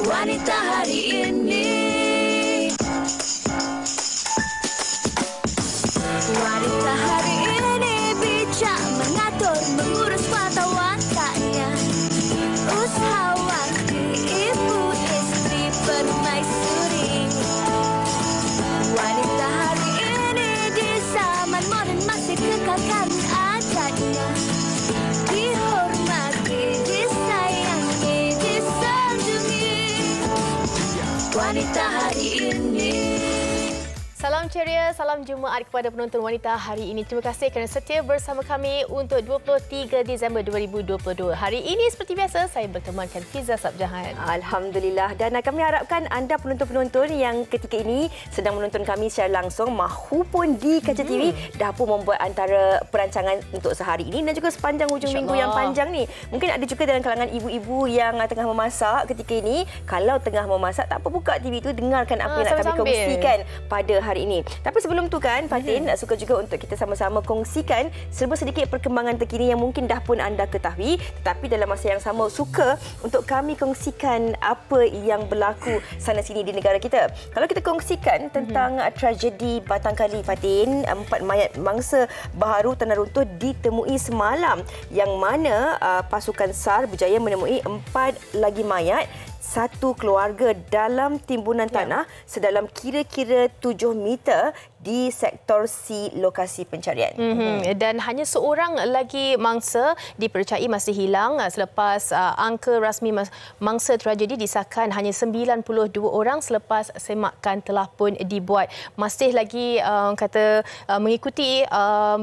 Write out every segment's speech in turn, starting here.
Wanita hari ini. Wanita hari ini bijak mengatur, mengurus mata wataknya. Usahawati, ibu, istri, permaisuri. Wanita hari ini di zaman modern masih kekalkan adatnya. Dihormati, disayangi, disanjungi. Wanita hari ini. Salam ceria, salam Jumaat kepada penonton wanita hari ini. Terima kasih kerana setia bersama kami untuk 23 Disember 2022. Hari ini seperti biasa saya bertemankan Fiza Sabjahan. Alhamdulillah, dan kami harapkan anda penonton-penonton yang ketika ini sedang menonton kami secara langsung mahupun di Kaca TV dah pun membuat antara perancangan untuk sehari ini dan juga sepanjang hujung minggu yang panjang ni. Mungkin ada juga dalam kalangan ibu-ibu yang tengah memasak ketika ini. Kalau tengah memasak, tak apa, buka TV tu, dengarkan apa yang nak kami kongsikan pada hari ini. Tapi sebelum tu kan, Fatin suka juga untuk kita sama-sama kongsikan serba sedikit perkembangan terkini yang mungkin dah pun anda ketahui, tetapi dalam masa yang sama suka untuk kami kongsikan apa yang berlaku sana sini di negara kita. Kalau kita kongsikan tentang tragedi Batangkali, Fatin, 4 mayat mangsa baharu tanah runtuh ditemui semalam, yang mana pasukan SAR berjaya menemui 4 lagi mayat, satu keluarga dalam timbunan tanah sedalam kira-kira 7 meter di sektor C lokasi pencarian. Dan hanya seorang lagi mangsa dipercayai masih hilang selepas angka rasmi mangsa tragedi disahkan hanya 92 orang selepas semakan telah pun dibuat. Masih lagi mengikuti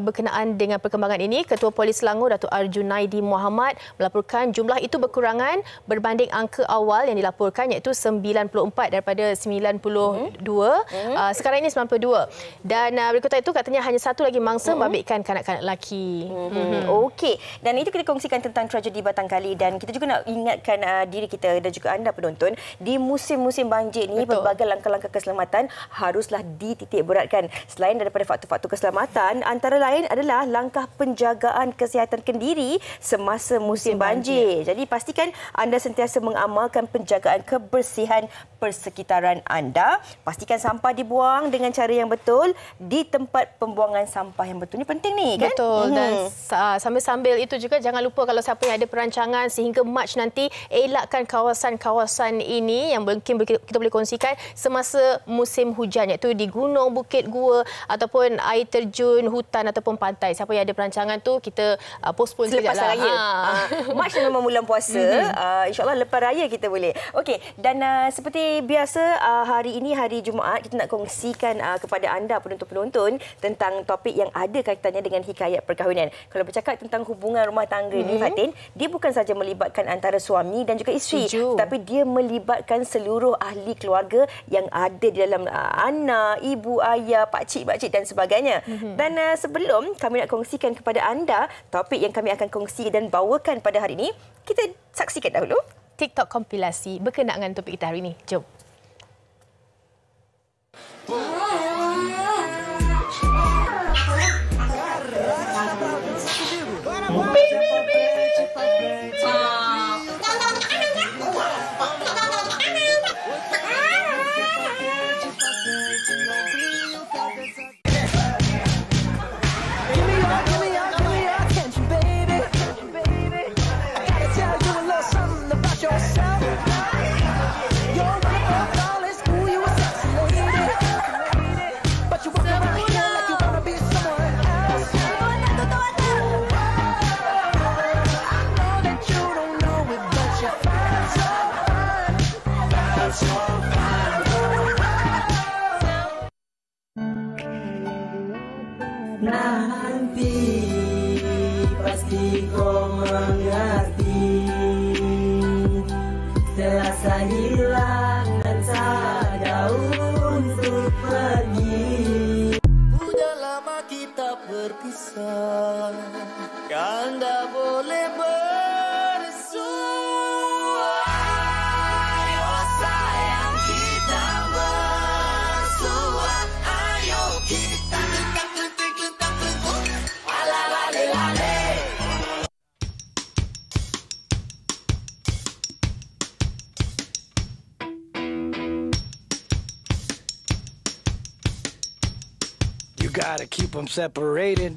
berkenaan dengan perkembangan ini, Ketua Polis Selangor Datuk Arjunaidi Muhammad melaporkan jumlah itu berkurangan berbanding angka awal yang dilaporkan, iaitu 94 daripada 92. Sekarang ini 92. Dan berikutan itu katanya hanya satu lagi mangsa membabitkan kanak-kanak lelaki. Okey. Dan itu kita kongsikan tentang tragedi Batangkali, dan kita juga nak ingatkan diri kita dan juga anda penonton, di musim-musim banjir ni pelbagai langkah-langkah keselamatan haruslah dititik beratkan. Selain daripada faktor-faktor keselamatan, antara lain adalah langkah penjagaan kesihatan kendiri semasa musim banjir. Jadi pastikan anda sentiasa mengamalkan penjagaan kebersihan persekitaran anda. Pastikan sampah dibuang dengan cara yang betul di tempat pembuangan sampah yang betul. Ini penting ni kan? Betul. Dan sambil-sambil itu juga jangan lupa, kalau siapa yang ada perancangan sehingga Mac nanti, elakkan kawasan-kawasan ini yang mungkin kita boleh kongsikan semasa musim hujan, iaitu di gunung, bukit, gua ataupun air terjun, hutan ataupun pantai. Siapa yang ada perancangan tu kita postpone selepas sekejap raya. Mac memang bulan puasa. InsyaAllah lepas raya kita boleh. Okey, dan seperti biasa hari ini hari Jumaat kita nak kongsikan kepada anda penonton-penonton tentang topik yang ada kaitannya dengan hikayat perkahwinan. Kalau bercakap tentang hubungan rumah tangga ni, Fatin, dia bukan saja melibatkan antara suami dan juga isteri, tapi dia melibatkan seluruh ahli keluarga yang ada di dalam anak, ibu, ayah, pakcik dan sebagainya. Dan sebelum kami nak kongsikan kepada anda topik yang kami akan kongsi dan bawakan pada hari ini, kita saksikan dahulu TikTok kompilasi berkenaan dengan topik kita hari ini. Jom. Nanti pasti kau mengerti, terasa hilang dan tak untuk pergi. Udah lama kita berpisah, kan tak boleh bersua. Ayo sayang kita bersua, ayo kita gotta keep them separated.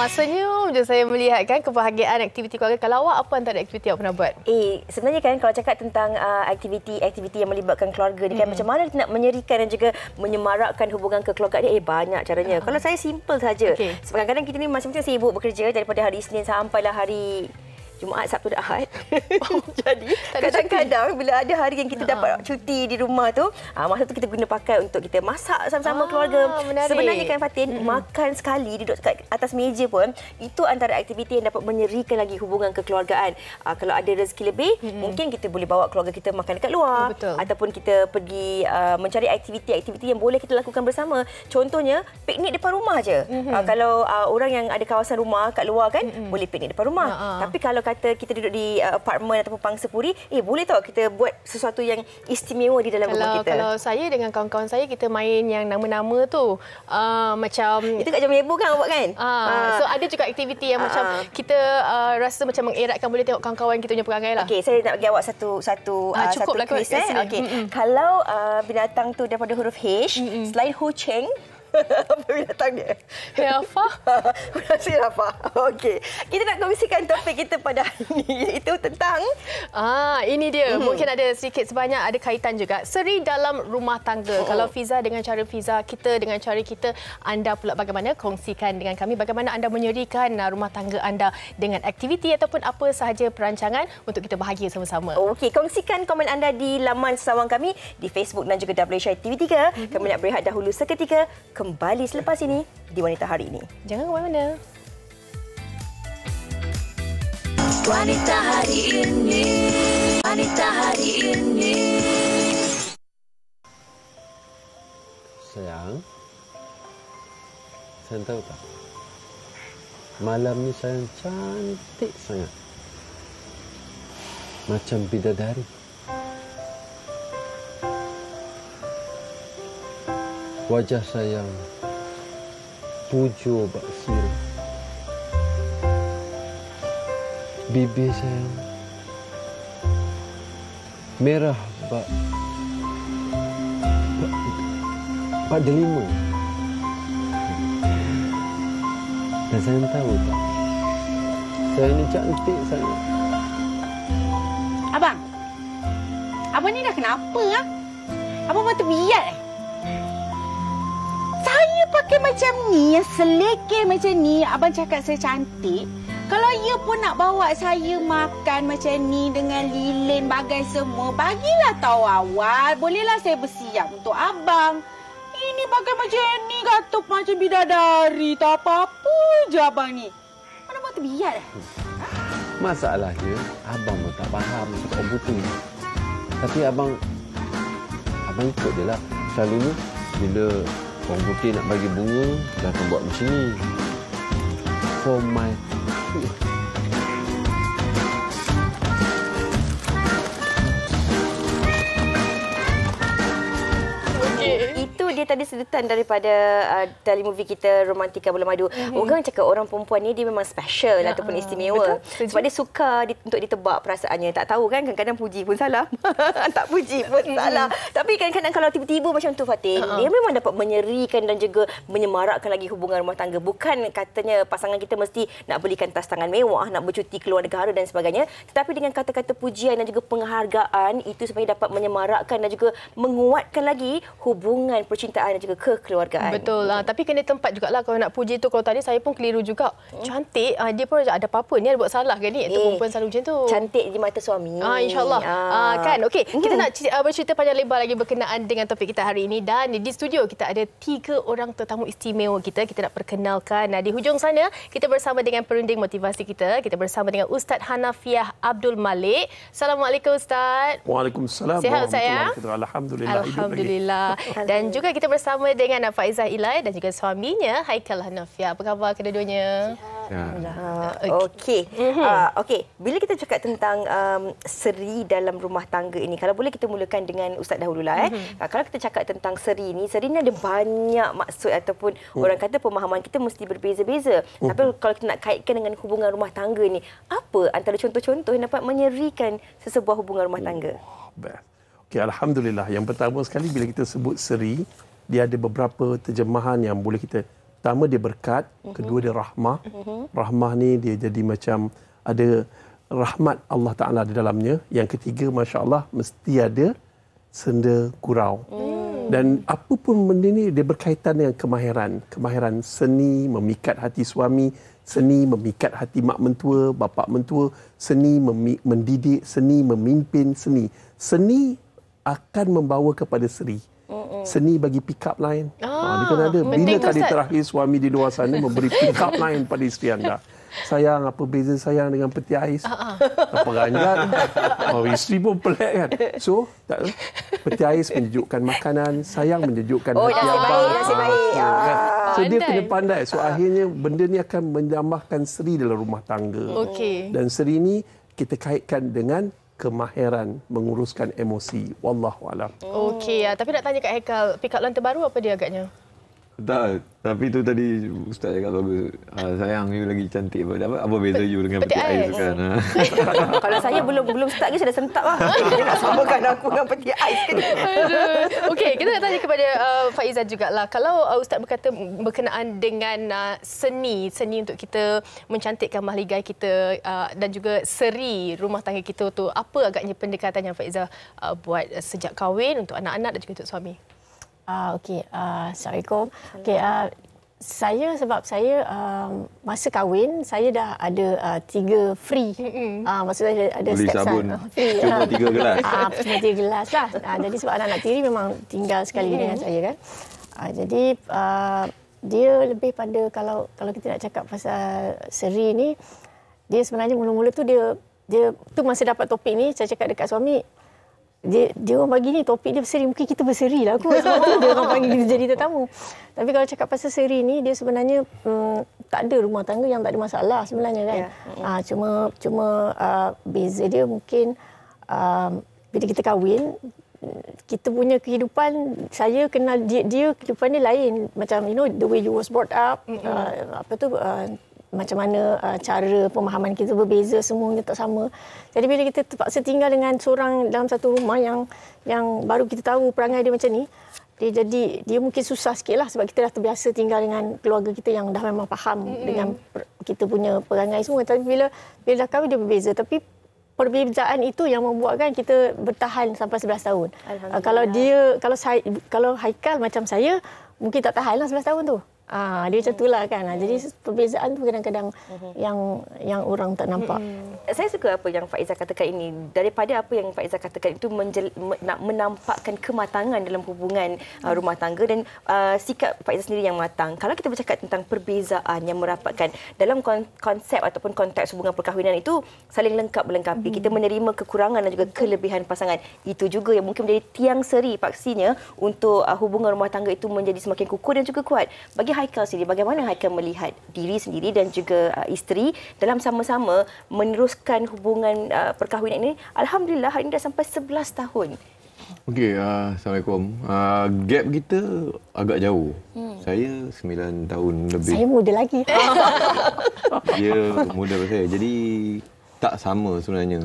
Senyum je saya melihatkan kebahagiaan aktiviti keluarga. Kalau awak, apa antara aktiviti awak pernah buat? Sebenarnya kan kalau cakap tentang aktiviti yang melibatkan keluarga ni kan, macam mana kita nak menyerikan dan juga menyemarakkan hubungan kekeluargaan ni, banyak caranya. Kalau saya simple saja. Kadang-kadang kita ni masing-masing sibuk bekerja daripada hari Isnin sampailah hari Jumaat, Sabtu dan Ahad. Jadi kadang-kadang bila ada hari yang kita dapat cuti di rumah tu, masa tu kita guna pakai untuk kita masak sama-sama keluarga. Menarik. Sebenarnya kan Fatin, makan sekali duduk kat atas meja pun, itu antara aktiviti yang dapat menyerikan lagi hubungan kekeluargaan. Kalau ada rezeki lebih, mungkin kita boleh bawa keluarga kita makan dekat luar. Betul. Ataupun kita pergi mencari aktiviti-aktiviti yang boleh kita lakukan bersama. Contohnya, piknik depan rumah je. Kalau orang yang ada kawasan rumah kat luar kan, boleh piknik depan rumah. Tapi kalau kata kita duduk di apartmen ataupun pangsapuri, boleh tak kita buat sesuatu yang istimewa di dalam rumah kita? Kalau saya dengan kawan-kawan saya, kita main yang nama-nama tu. Macam... Itu kat jam heboh kan awak kan? So ada juga aktiviti yang macam kita rasa macam mengeratkan, boleh tengok kawan-kawan kita punya perangai lah. Okey, saya nak bagi awak satu cukuplah quiz. Okey. Kalau binatang tu daripada huruf H, selain Ho Cheng, apa binatang dia? Apa? Apa? Okey. Kita nak kongsikan topik kita pada hari ini, iaitu tentang ini dia. Mungkin ada sedikit sebanyak ada kaitan juga. Seri dalam rumah tangga. Kalau Fiza dengan cara Fiza, kita dengan cara kita, anda pula bagaimana? Kongsikan dengan kami bagaimana anda menyerikan rumah tangga anda dengan aktiviti ataupun apa sahaja perancangan untuk kita bahagia sama-sama. Okey, kongsikan komen anda di laman sawang kami di Facebook dan juga WHI TV3. Kami nak berehat dahulu seketika. Kembali selepas ini di Wanita Hari Ini. Jangan ke mana-mana. Wanita Hari Ini. Wanita Hari Ini. Sayang, sayang tahu tak? Malam ni sayang cantik sangat. Macam bidadari. Wajah sayang pujo bak sirih. Bibir sayang merah bak delima. Dan sayang tahu tak, sayang ni cantik sangat. Abang ni dah kenapa? Abang mata biat Saya pakai macam ni, yang selekeh macam ni, abang cakap saya cantik. Kalau ia pun nak bawa saya makan macam ni dengan lilin bagai semua, bagilah tahu awal. Bolehlah saya bersiap untuk abang. Ini pakai macam ni, kata macam bidadari. Tak apa-apa je abang ni. Mana abang terbiat Masalahnya, abang pun tak faham orang putih. Tapi abang ikut je lah. Selalunya, bila orang putih nak bagi bunga, dia akan buat macam ni. For my... Itu dia tadi sedutan daripada telemovie kita Romantika Bulan Madu. Orang cakap orang perempuan ni dia memang special ataupun istimewa. Sebab dia suka untuk ditebak perasaannya. Tak tahu kan, kadang-kadang puji pun salah. Tak puji pun salah. Tapi kadang-kadang kalau tiba-tiba macam tu Fatin, dia memang dapat menyerikan dan juga menyemarakkan lagi hubungan rumah tangga. Bukan katanya pasangan kita mesti nak belikan tas tangan mewah, nak bercuti keluar negara dan sebagainya. Tetapi dengan kata-kata pujian dan juga penghargaan, itu supaya dapat menyemarakkan dan juga menguatkan lagi hubungan percintaan dan juga kekeluargaan. Betul lah. Tapi kena tempat jugalah kalau nak puji tu. Kalau tadi saya pun keliru juga. Cantik. Dia pun ada apa-apa. Ni ada buat salah ke ni? Itu perempuan selalu macam tu. Cantik di mata suami. InsyaAllah. Kan? Okey. Kita nak bercerita panjang lebar lagi berkenaan dengan topik kita hari ini. Dan di studio kita ada 3 orang tetamu istimewa kita. Kita nak perkenalkan. Di hujung sana, kita bersama dengan perunding motivasi kita. Kita bersama dengan Ustaz Hanafiah Abdul Malik. Assalamualaikum Ustaz. Waalaikumsalam. Sihat saya? Alhamdulillah. Alhamdulillah. Dan juga kita bersama dengan Faizah Ilai dan juga suaminya Haikal Hanafiah. Apa khabar kedua-duanya? Okey. Okey, bila kita cakap tentang seri dalam rumah tangga ini, kalau boleh kita mulakan dengan Ustaz dahululah. Kalau kita cakap tentang seri ni ada banyak maksud ataupun orang kata pemahaman kita mesti berbeza-beza. Tapi kalau kita nak kaitkan dengan hubungan rumah tangga ni, apa antara contoh-contoh yang dapat menyerikan sesebuah hubungan rumah tangga? Okey, alhamdulillah. Yang pertama sekali bila kita sebut seri, dia ada beberapa terjemahan yang boleh kita. Pertama dia berkat, kedua dia rahmah. Rahmah ni dia jadi macam ada rahmat Allah Ta'ala di dalamnya. Yang ketiga, Masya Allah, mesti ada senda gurau. Dan apa pun benda ni dia berkaitan dengan kemahiran. Kemahiran seni memikat hati suami, seni memikat hati mak mentua, bapa mentua, seni mendidik, seni memimpin, seni akan membawa kepada seri. Seni bagi pick up line. Dia kan ada. Bila kali terakhir suami di luar sana memberi pick up line pada isteri anda? Sayang, apa beza sayang dengan peti ais? Apa ranjat? Isteri pun pelik kan? So, peti ais menjejukkan makanan, sayang menjejukkan hati abang. Nasib baik. So, dia kena pandai. So, akhirnya benda ni akan menambahkan seri dalam rumah tangga. Dan seri ni kita kaitkan dengan kemahiran menguruskan emosi. Wallahualam. Okey, tapi nak tanya Kak Haikal, pick up line terbaru apa dia agaknya? Tak, tapi tu tadi Ustaz cakap bagus. Sayang, you lagi cantik. Apa beza you dengan peti ais sekarang? Kalau saya belum start lagi, saya dah sentak lah. Dia nak samakan aku dengan peti ais. Okey, kita nak tanya kepada Faizah jugalah. Kalau Ustaz berkata berkenaan dengan seni untuk kita mencantikkan mahligai kita dan juga seri rumah tangga kita tu, apa agaknya pendekatan yang Faizah buat sejak kahwin untuk anak-anak dan juga untuk suami? Okey, Assalamualaikum. Okey, saya masa kahwin saya dah ada 3 free. Maksudnya ada beli step sabun free. Cuma 3 gelas. Cuma 3 gelas lah. Jadi sebab anak-anak tiri memang tinggal sekali dengan saya kan. Jadi dia lebih pada kalau kita nak cakap pasal seri ni, dia sebenarnya mula-mula tu dia tu masa dapat topik ni saya cakap dekat suami, dia orang bagi ni topik dia berseri, mungkin kita berseri lah kot sebab tu dia orang panggil kita jadi tetamu. Tapi kalau cakap pasal seri ni, dia sebenarnya tak ada rumah tangga yang tak ada masalah sebenarnya kan. Cuma beza dia mungkin bila kita kahwin, kita punya kehidupan, saya kenal dia kehidupan dia lain, macam the way you was brought up, macam mana cara pemahaman kita berbeza, semuanya tak sama. Jadi bila kita terpaksa tinggal dengan seorang dalam satu rumah yang baru kita tahu perangai dia macam ni, dia mungkin susah sikitlah sebab kita dah terbiasa tinggal dengan keluarga kita yang dah memang faham dengan kita punya perangai semua. Tapi bila dah kahwin dia berbeza. Tapi perbezaan itu yang membuatkan kita bertahan sampai 11 tahun. Kalau Haikal macam saya, mungkin tak tahanlah 11 tahun tu. Dia macam itulah kan. Jadi perbezaan tu kadang-kadang yang orang tak nampak. Saya suka apa yang Faizah katakan ini. Daripada apa yang Faizah katakan itu nak menampakkan kematangan dalam hubungan rumah tangga dan sikap Faizah sendiri yang matang. Kalau kita bercakap tentang perbezaan yang merapatkan dalam konsep ataupun konteks hubungan perkahwinan itu saling lengkap melengkapi. Kita menerima kekurangan dan juga kelebihan pasangan. Itu juga yang mungkin menjadi tiang seri paksinya untuk hubungan rumah tangga itu menjadi semakin kukuh dan juga kuat. Bagi Haikal sendiri, bagaimana Haikal melihat diri sendiri dan juga isteri dalam sama-sama meneruskan hubungan perkahwinan ini? Alhamdulillah hari ini dah sampai 11 tahun. Okey, Assalamualaikum. Gap kita agak jauh. Saya 9 tahun lebih. Saya muda lagi. Dia muda daripada saya. Jadi tak sama sebenarnya.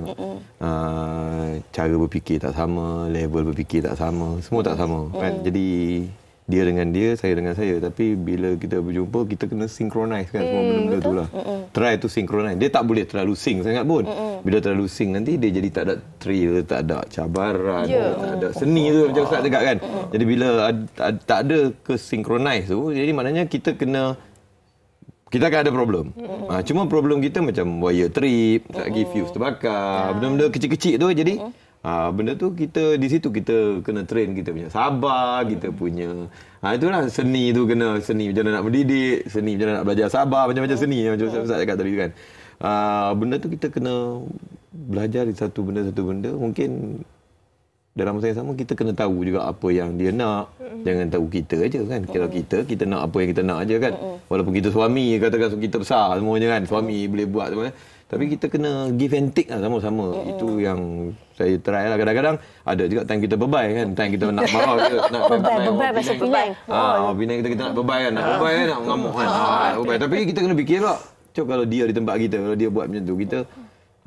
Cara berfikir tak sama, level berfikir tak sama, semua tak sama kan. Jadi dia dengan dia, saya dengan saya. Tapi bila kita berjumpa, kita kena synchronize kan semua benda-benda tu lah. Try to synchronize. Dia tak boleh terlalu sync sangat pun. Bila terlalu sync nanti, dia jadi tak ada thrill, tak ada cabaran, tak ada seni tu macam Ustaz cakap kan. Jadi bila tak ada ke-synchronize tu, jadi maknanya kita akan ada problem. Cuma problem kita macam wire trip, tak lagi fuse terbakar, benda-benda kecil-kecil tu jadi benda tu di situ kita kena train kita punya sabar, kita punya itulah seni tu, kena seni macam mana nak mendidik, seni macam mana nak belajar sabar, macam-macam seni macam Ustaz cakap tadi kan. Benda tu kita kena belajar di satu benda. Mungkin dalam masa yang sama kita kena tahu juga apa yang dia nak. Jangan tahu kita aja kan. Kalau kita nak apa yang kita nak aja kan. Walaupun kita suami, katakan kita besar semuanya kan. Suami boleh buat semua. Tapi kita kena give and take lah sama-sama. Itu yang saya try lah. Kadang-kadang ada juga time kita bebai kan. Time kita nak marah. Bebai pasal Penang. Penang kita nak bebai kan. Nak bebai kan, nak mengamuk kan. Bebai. Tapi kita kena fikir lah. Cuk kalau dia di tempat kita, kalau dia buat macam tu, kita...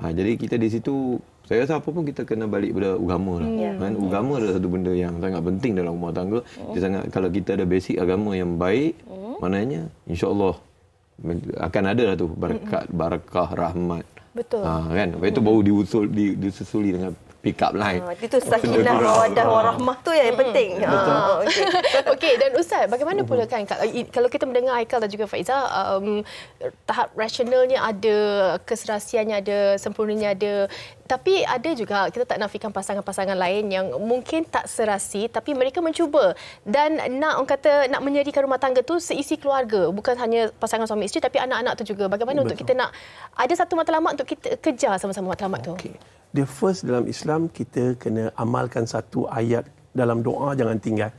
jadi kita di situ, saya rasa apa pun kita kena balik pada agama lah. Kan? Agama adalah satu benda yang sangat penting dalam rumah tangga. Kalau kita ada basic agama yang baik, maknanya insya-Allah akan ada lah tu barakah, rahmat. Betul. Kan? Lepas itu baru disusuli dengan pick up line. Itu sakinah, mawaddah, warahmah tu yang penting. Okey, dan Ustaz, bagaimana pula kan kalau kita mendengar Haikal dan juga Faizah, tahap rasionalnya ada, keserasiannya ada, sempurnanya ada. Tapi ada juga, kita tak nafikan pasangan-pasangan lain yang mungkin tak serasi tapi mereka mencuba dan nak menyediakan rumah tangga tu seisi keluarga, bukan hanya pasangan suami isteri tapi anak-anak tu juga. Bagaimana untuk kita nak ada satu matlamat untuk kita kejar sama-sama matlamat tu? Okay. The first dalam Islam kita kena amalkan satu ayat dalam doa jangan tinggal,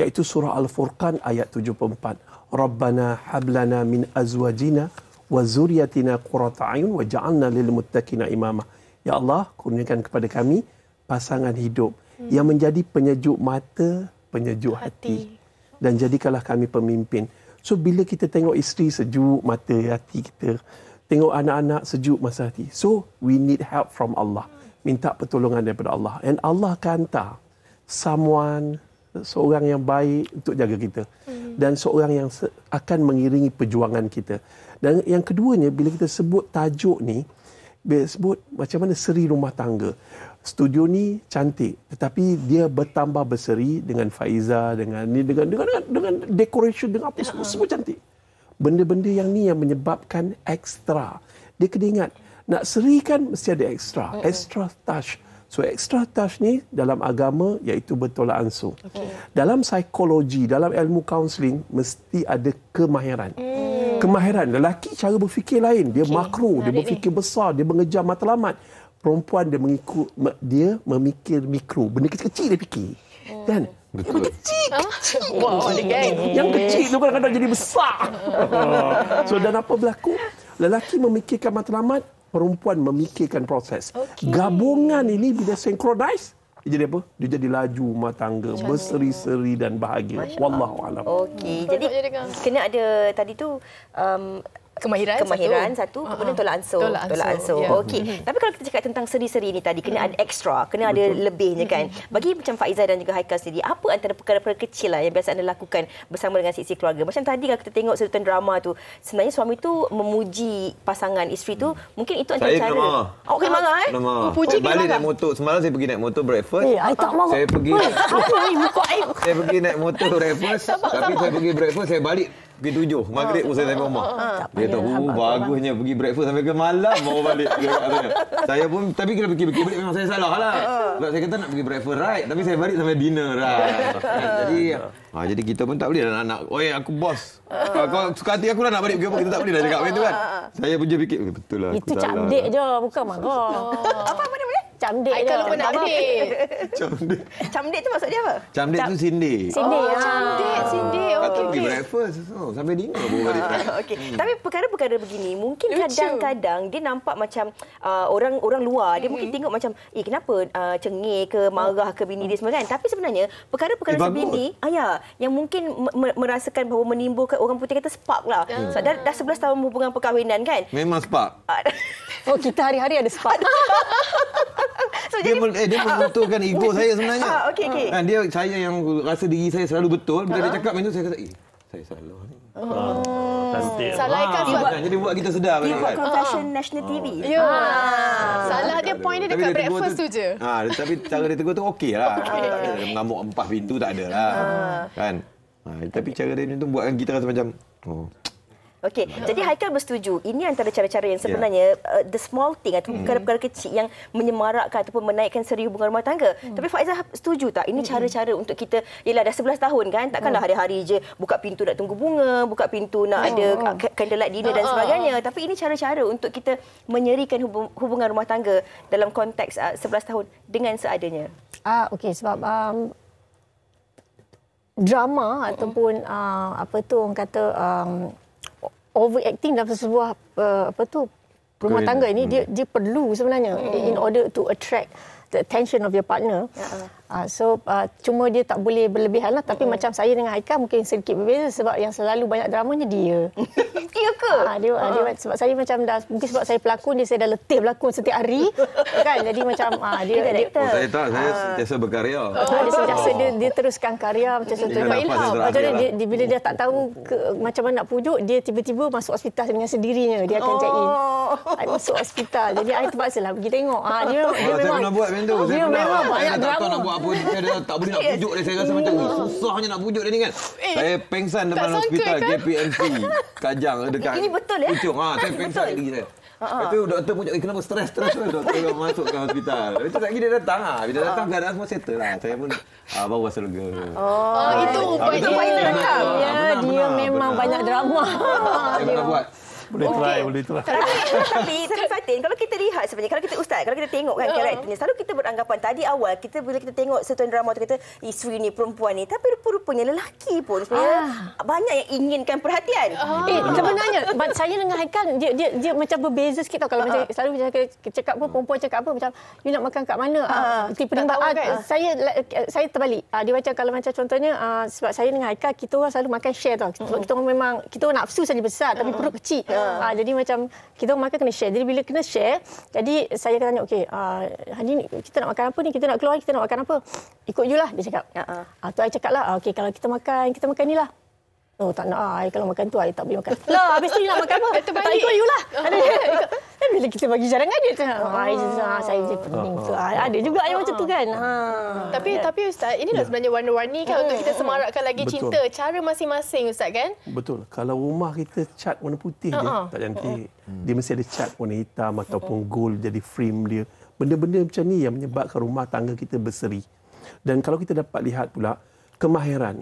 iaitu surah Al-Furqan ayat 74. Rabbana hablana min azwajina wa zurriyatina qurrata a'yun waj'alna lil muttaqina imama. Ya Allah, kurniakan kepada kami pasangan hidup yang menjadi penyejuk mata, penyejuk hati. Dan jadikanlah kami pemimpin. So bila kita tengok isteri sejuk mata hati kita, tengok anak-anak sejuk masa hati. So we need help from Allah. Minta pertolongan daripada Allah. And Allah akan hantar seorang yang baik untuk jaga kita. Dan seorang yang akan mengiringi perjuangan kita. Dan yang keduanya, bila kita sebut tajuk ni, bila sebut macam mana seri rumah tangga. Studio ni cantik, tetapi dia bertambah berseri dengan Faiza, dengan decoration, dengan apa semua cantik. Benda-benda yang ni yang menyebabkan ekstra. Dia kena ingat, nak seri kan mesti ada ekstra. Extra touch. So extra touch ni dalam agama iaitu bertolak ansur. Dalam psikologi, dalam ilmu kaunseling mesti ada kemahiran. Kemahiran. Lelaki cara berfikir lain. Dia makro, dia berfikir besar, dia mengejar matlamat. Perempuan dia memikir mikro. Benda kecil-kecil dia fikir. Kan? Betul. Kecil. Wow, yang kecil tu kadang-kadang jadi besar. So dan apa berlaku? Lelaki memikirkan matlamat, perempuan memikirkan proses. Gabungan ini bila synchronize, dia jadi apa? Dia jadi laju rumah tangga, berseri-seri dan bahagia. Wallahu alam. Okey, jadi kena ada tadi tu kemahiran satu, kemudian tolak ansur. Yeah. Okey. Tapi kalau kita cakap tentang seri-seri ni tadi, kena ada ekstra, kena ada lebihnya kan. Bagi macam Faizah dan juga Haikal sendiri, apa antara perkara-perkara kecil lah yang biasa anda lakukan bersama dengan sisi keluarga? Macam tadi kalau kita tengok serutan drama tu, sebenarnya suami tu memuji pasangan isteri tu, mungkin itu antara cara. Awak kena marah Puji balik naik motor. Semalam saya pergi naik motor breakfast. I tak marah. Saya pergi saya pergi naik motor breakfast. Tapi saya pergi breakfast, saya balik pergi 7. Maghrib pun saya sampai rumah. Dia tahu bagusnya pergi breakfast sampai ke malam baru balik. Saya pun, tapi kena pergi balik memang saya salah lah. Sebab saya kata nak pergi breakfast right, tapi saya balik sampai dinner right. Jadi kita pun tak boleh nak oi aku bos. Kau suka hati aku lah nak balik pergi apa, kita tak boleh nak cakap macam tu kan. Saya pun je fikir betul lah. Itu camdik je, bukan marah. Apa namanya? Camdik je. Kalau pun nak update. Camdik tu maksud dia apa? Camdik tu Cindy. Cindy. Atau pergi breakfast. Sampai dinner baru balik. Okey. Tapi perkara-perkara begini mungkin kadang-kadang dia nampak macam orang luar, dia mungkin tengok macam kenapa cengih ke marah ke bini dia semua kan. Tapi sebenarnya perkara-perkara seperti ini yang mungkin merasakan bahawa menimbulkan, orang putih kata spark lah. So, dah 11 tahun hubungan perkahwinan kan. Memang spark. Kita hari-hari ada spark. So, dia membutuhkan ego saya sebenarnya. Okey. Saya yang rasa diri saya selalu betul. Bila dia cakap macam tu, saya kata, saya salah ni. Salah Haikal. Jadi buat kita sedar. Dia buat confession National TV. Salah dia point dia dekat breakfast tu je. Tapi cara dia tegur tu okey lah. Tak ada mengamuk 4 pintu, tak ada lah. Kan? Tapi cara dia macam tu buatkan kita rasa macam, Okey, jadi Haikal bersetuju. Ini antara cara-cara yang sebenarnya the small thing atau perkara-perkara kecil yang menyemarakkan ataupun menaikkan seri hubungan rumah tangga. Tapi Faizah setuju tak? Ini cara-cara untuk kita, yelah dah 11 tahun kan, takkanlah hari-hari je buka pintu nak tunggu bunga, buka pintu nak ada candlelight dinner dan sebagainya. Tapi ini cara-cara untuk kita menyerikan hubungan rumah tangga dalam konteks 11 tahun dengan seadanya. Okey, sebab drama ataupun apa tu orang kata overacting dalam sebuah rumah tangga ini dia perlu sebenarnya in order to attract the attention of your partner. Cuma dia tak boleh berlebihan lah. Tapi macam saya dengan Haikal mungkin sedikit berbeza sebab yang selalu banyak dramanya dia. Ya ke? Dia sebab saya macam mungkin sebab saya pelakon, saya dah letih berlakon setiap hari. Kan? Jadi macam dia director. Saya tak, saya sentiasa berkarya. Dia sentiasa dia teruskan karya macam contohnya Ilham. Macam dia bila dia tak tahu macam mana nak pujuk, dia tiba-tiba masuk hospital dengan sendirinya. Dia akan check in. Masuk hospital. Jadi saya terpaksalah pergi tengok. Dia memang saya pernah buat macam tu. Dia memang banyak tak tahu drama. nak buat apa. Dia tak boleh nak pujuk dia. Saya rasa macam susahnya nak pujuk dia ni kan. Saya pengsan depan hospital KPMC Kajang dekat. Ini betul ya? Pucung. Saya pengsan lagi saya. Itu doktor pujuk, kenapa stres doktor masuk ke hospital. Itu lagi dia datang. Bila datang keadaan semua settle lah. Saya pun baru rasa lega. Itu rupanya. Dia memang banyak drama. Saya pernah buat. Boleh try. Tapi Fatin, kalau kita lihat sebenarnya, kalau kita tengok kan karakter ni, selalu kita beranggapan tadi awal, bila kita tengok satu drama tu kita isteri ni, perempuan ni, tapi rupa-rupanya lelaki pun sebenarnya banyak yang inginkan perhatian. Sebenarnya saya dengan Haikal dia macam berbeza sikit tau. Kalau macam selalu cakap apa, perempuan cakap apa macam you nak makan kat mana? Saya terbalik. Dia macam kalau macam contohnya sebab saya dengan Haikal kita orang selalu makan share tau. Kita orang memang kita orang nafsu saja besar tapi perut kecil. Jadi macam kita makan kena share. Jadi bila kena share, jadi saya akan tanya, okey, hari ni kita nak makan apa ni? Kita nak keluar, kita nak makan apa? Ikut you lah, dia cakap. Tu saya cakap lah, okey, kalau kita makan ni lah. Oh, tak nak. Kalau makan tu, saya tak boleh makan. Lah, habis tu you nak makan apa? Tak ikut you lah. Bila kita bagi cadangan dia saya pening tu. Ada juga yang macam tu kan. Tapi Ustaz, inilah sebenarnya warna-warni kan untuk kita semarakkan lagi cinta. Cara masing-masing Ustaz kan? Betul. Kalau rumah kita cat warna putih dia tak cantik. Dia mesti ada cat warna hitam ataupun gold jadi frame dia. Benda-benda macam ni yang menyebabkan rumah tangga kita berseri. Dan kalau kita dapat lihat pula kemahiran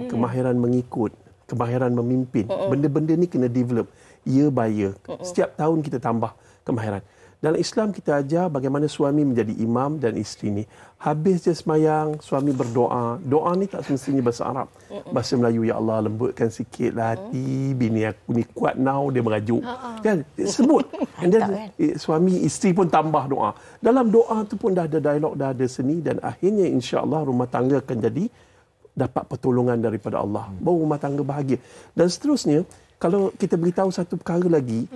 mengikut, kemahiran memimpin. Benda-benda ni kena develop year by year. Setiap tahun kita tambah kemahiran. Dalam Islam kita ajar bagaimana suami menjadi imam dan isteri ni. Habis je semayang, suami berdoa. Doa ni tak semestinya bahasa Arab. Bahasa Melayu, ya Allah lembutkan sikitlah hati bini aku ni kuat now, dia merajuk. Kan? Sebut. And then suami isteri pun tambah doa. Dalam doa tu pun dah ada dialog, dah ada seni dan akhirnya insya-Allah rumah tangga akan jadi dapat pertolongan daripada Allah. Baru rumah tangga bahagia. Dan seterusnya, kalau kita beritahu satu perkara lagi,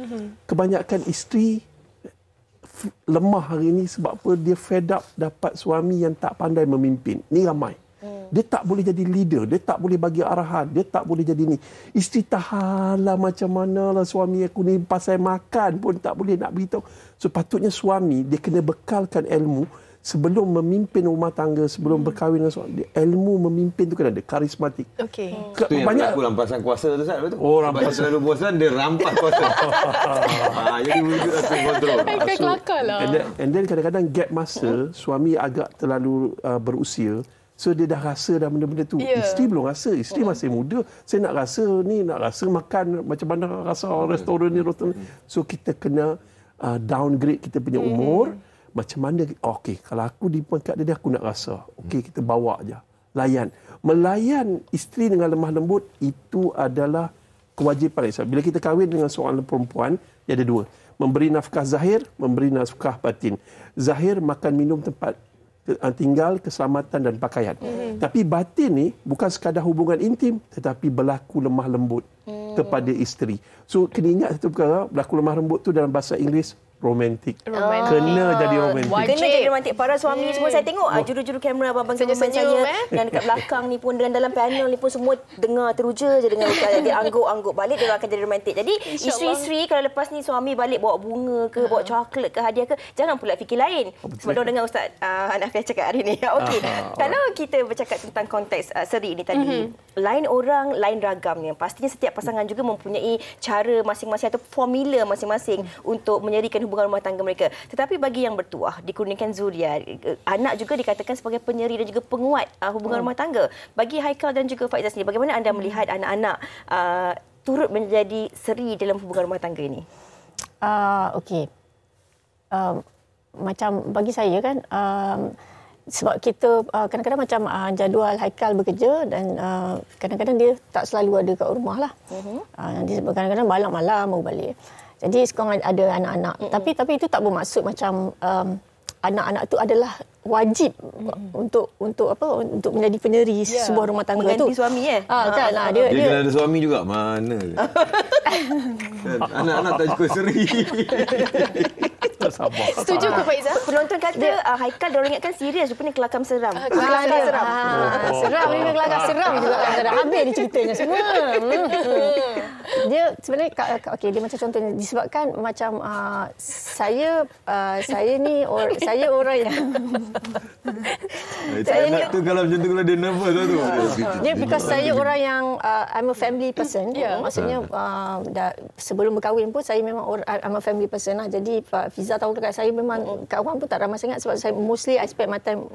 kebanyakan isteri lemah hari ini sebab apa? Dia fed up dapat suami yang tak pandai memimpin. Ni ramai. Dia tak boleh jadi leader, dia tak boleh bagi arahan, dia tak boleh jadi ni. Isteri tahanlah macam manalah suami aku ni pasal makan pun tak boleh nak beritahu. So patutnya suami dia kena bekalkan ilmu sebelum memimpin rumah tangga, sebelum berkahwin dengan suami. Ilmu memimpin tu kan ada karismatik. Okey. Itu yang berlaku rampasan kuasa tu Ustaz, betul? Oh, rampasan. Sebab terlalu bosan dia rampas kuasa. Jadi wujud rasa kontrol. Kelakar lah. And then kadang-kadang gap masa, suami agak terlalu berusia. So dia dah rasa dah benda-benda tu. Isteri belum rasa. Isteri masih muda. Saya nak rasa makan macam mana rasa restoran ni. So kita kena downgrade kita punya umur. Macam mana, okey, kalau aku di pangkat dia, aku nak rasa. Okey, kita bawa je. Layan. Melayan isteri dengan lemah lembut, itu adalah kewajipan Islam. Bila kita kahwin dengan seorang perempuan, dia ada dua. Memberi nafkah zahir, memberi nafkah batin. Zahir, makan, minum, tempat tinggal, keselamatan dan pakaian. Tapi batin ni bukan sekadar hubungan intim, tetapi berlaku lemah lembut kepada isteri. So, kena ingat satu perkara, berlaku lemah lembut tu dalam bahasa Inggeris, romantik. Kena jadi romantik. Kena jadi romantik. Para suami semua saya tengok juru-juru kamera abang-abang kameraman saya dan dekat belakang ni pun dan dalam panel ni pun semua dengar teruja je dengan dia angguk-angguk balik dia akan jadi romantik. Jadi isteri-isteri kalau lepas ni suami balik bawa bunga ke bawa coklat ke hadiah ke jangan pula fikir lain. Sebab dengan Ustaz Hanafiah cakap hari ni. Okey. Kalau kita bercakap tentang konteks seri ni tadi, lain orang lain ragamnya. Pastinya setiap pasangan juga mempunyai cara masing-masing atau formula masing-masing untuk menyerikan hubungan rumah tangga mereka. Tetapi bagi yang bertuah, dikurniakan Zuria, anak juga dikatakan sebagai penyeri dan juga penguat hubungan rumah tangga. Bagi Haikal dan juga Faizal sendiri, bagaimana anda melihat anak-anak turut menjadi seri dalam hubungan rumah tangga ini? Okey. Macam bagi saya kan, sebab kita kadang-kadang macam jadual Haikal bekerja dan kadang-kadang dia tak selalu ada kat rumah lah. Dia kadang-kadang malam-malam baru balik. Jadi sekarang ada anak-anak. Tapi itu tak bermaksud macam anak-anak tu adalah wajib untuk menjadi peneri sebuah rumah tangga tu. Mengganti suami kan dia kena ada suami juga. Mana? Anak-anak tak cukup seri. Sabar. Setuju ke Faizah? Penonton kata Haikal diorang ingatkan serius, rupanya kelakam seram. Seram ni kelakar seram juga kadang-kadang. Habis dia ceritanya semua. Dia sebenarnya okey, dia macam contohnya disebabkan macam saya orang yang Anak tu kalau macam tu, kalau dia nervous lah tu. Dia because saya orang yang I'm a family person. Maksudnya sebelum berkahwin pun saya memang I'm a family person lah. Jadi Fiza tahu dekat saya memang kat rumah pun tak ramai sangat sebab saya mostly I spend my time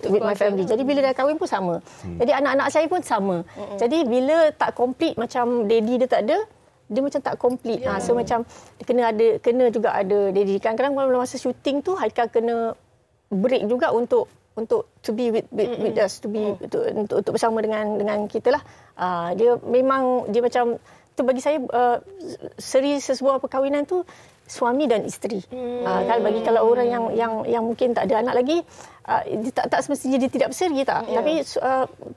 with my family. Jadi bila dah kahwin pun sama. Jadi anak-anak saya pun sama. Jadi bila tak complete macam daddy dia tak ada, dia macam tak complete. So macam kena juga ada daddy. Kadang-kadang kalau masa syuting tu Haikal kena break juga untuk to be with us, to be untuk bersama dengan kita lah. Dia macam tu bagi saya seri sebuah perkahwinan tu suami dan isteri. Kalau orang yang mungkin tak ada anak lagi, dia tak semestinya dia tidak berseri tak. Tapi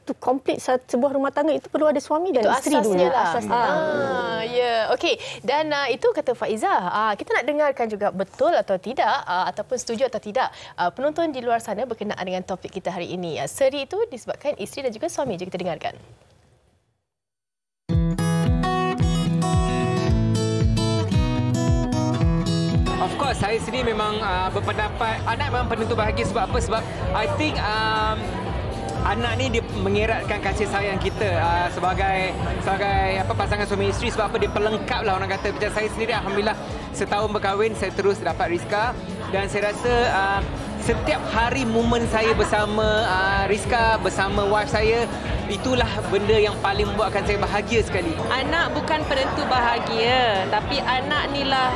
to complete sebuah rumah tangga itu perlu ada suami dan isteri dulu. Asasnya. Okey. Dan itu kata Faizah. Kita nak dengarkan juga betul atau tidak ataupun setuju atau tidak penonton di luar sana berkenaan dengan topik kita hari ini. Seri itu disebabkan isteri dan juga suami. Jom kita dengarkan. Of course, saya sendiri memang berpendapat anak memang penentu bahagia. Sebab apa? Sebab I think anak ni dia mengeratkan kasih sayang kita sebagai pasangan suami isteri. Sebab apa? Dia pelengkap lah orang kata. Macam saya sendiri, alhamdulillah setahun berkahwin saya terus dapat Rizka, dan saya rasa setiap hari momen saya bersama Rizka, bersama wife saya, itulah benda yang paling membuatkan saya bahagia sekali. Anak bukan penentu bahagia, tapi anak inilah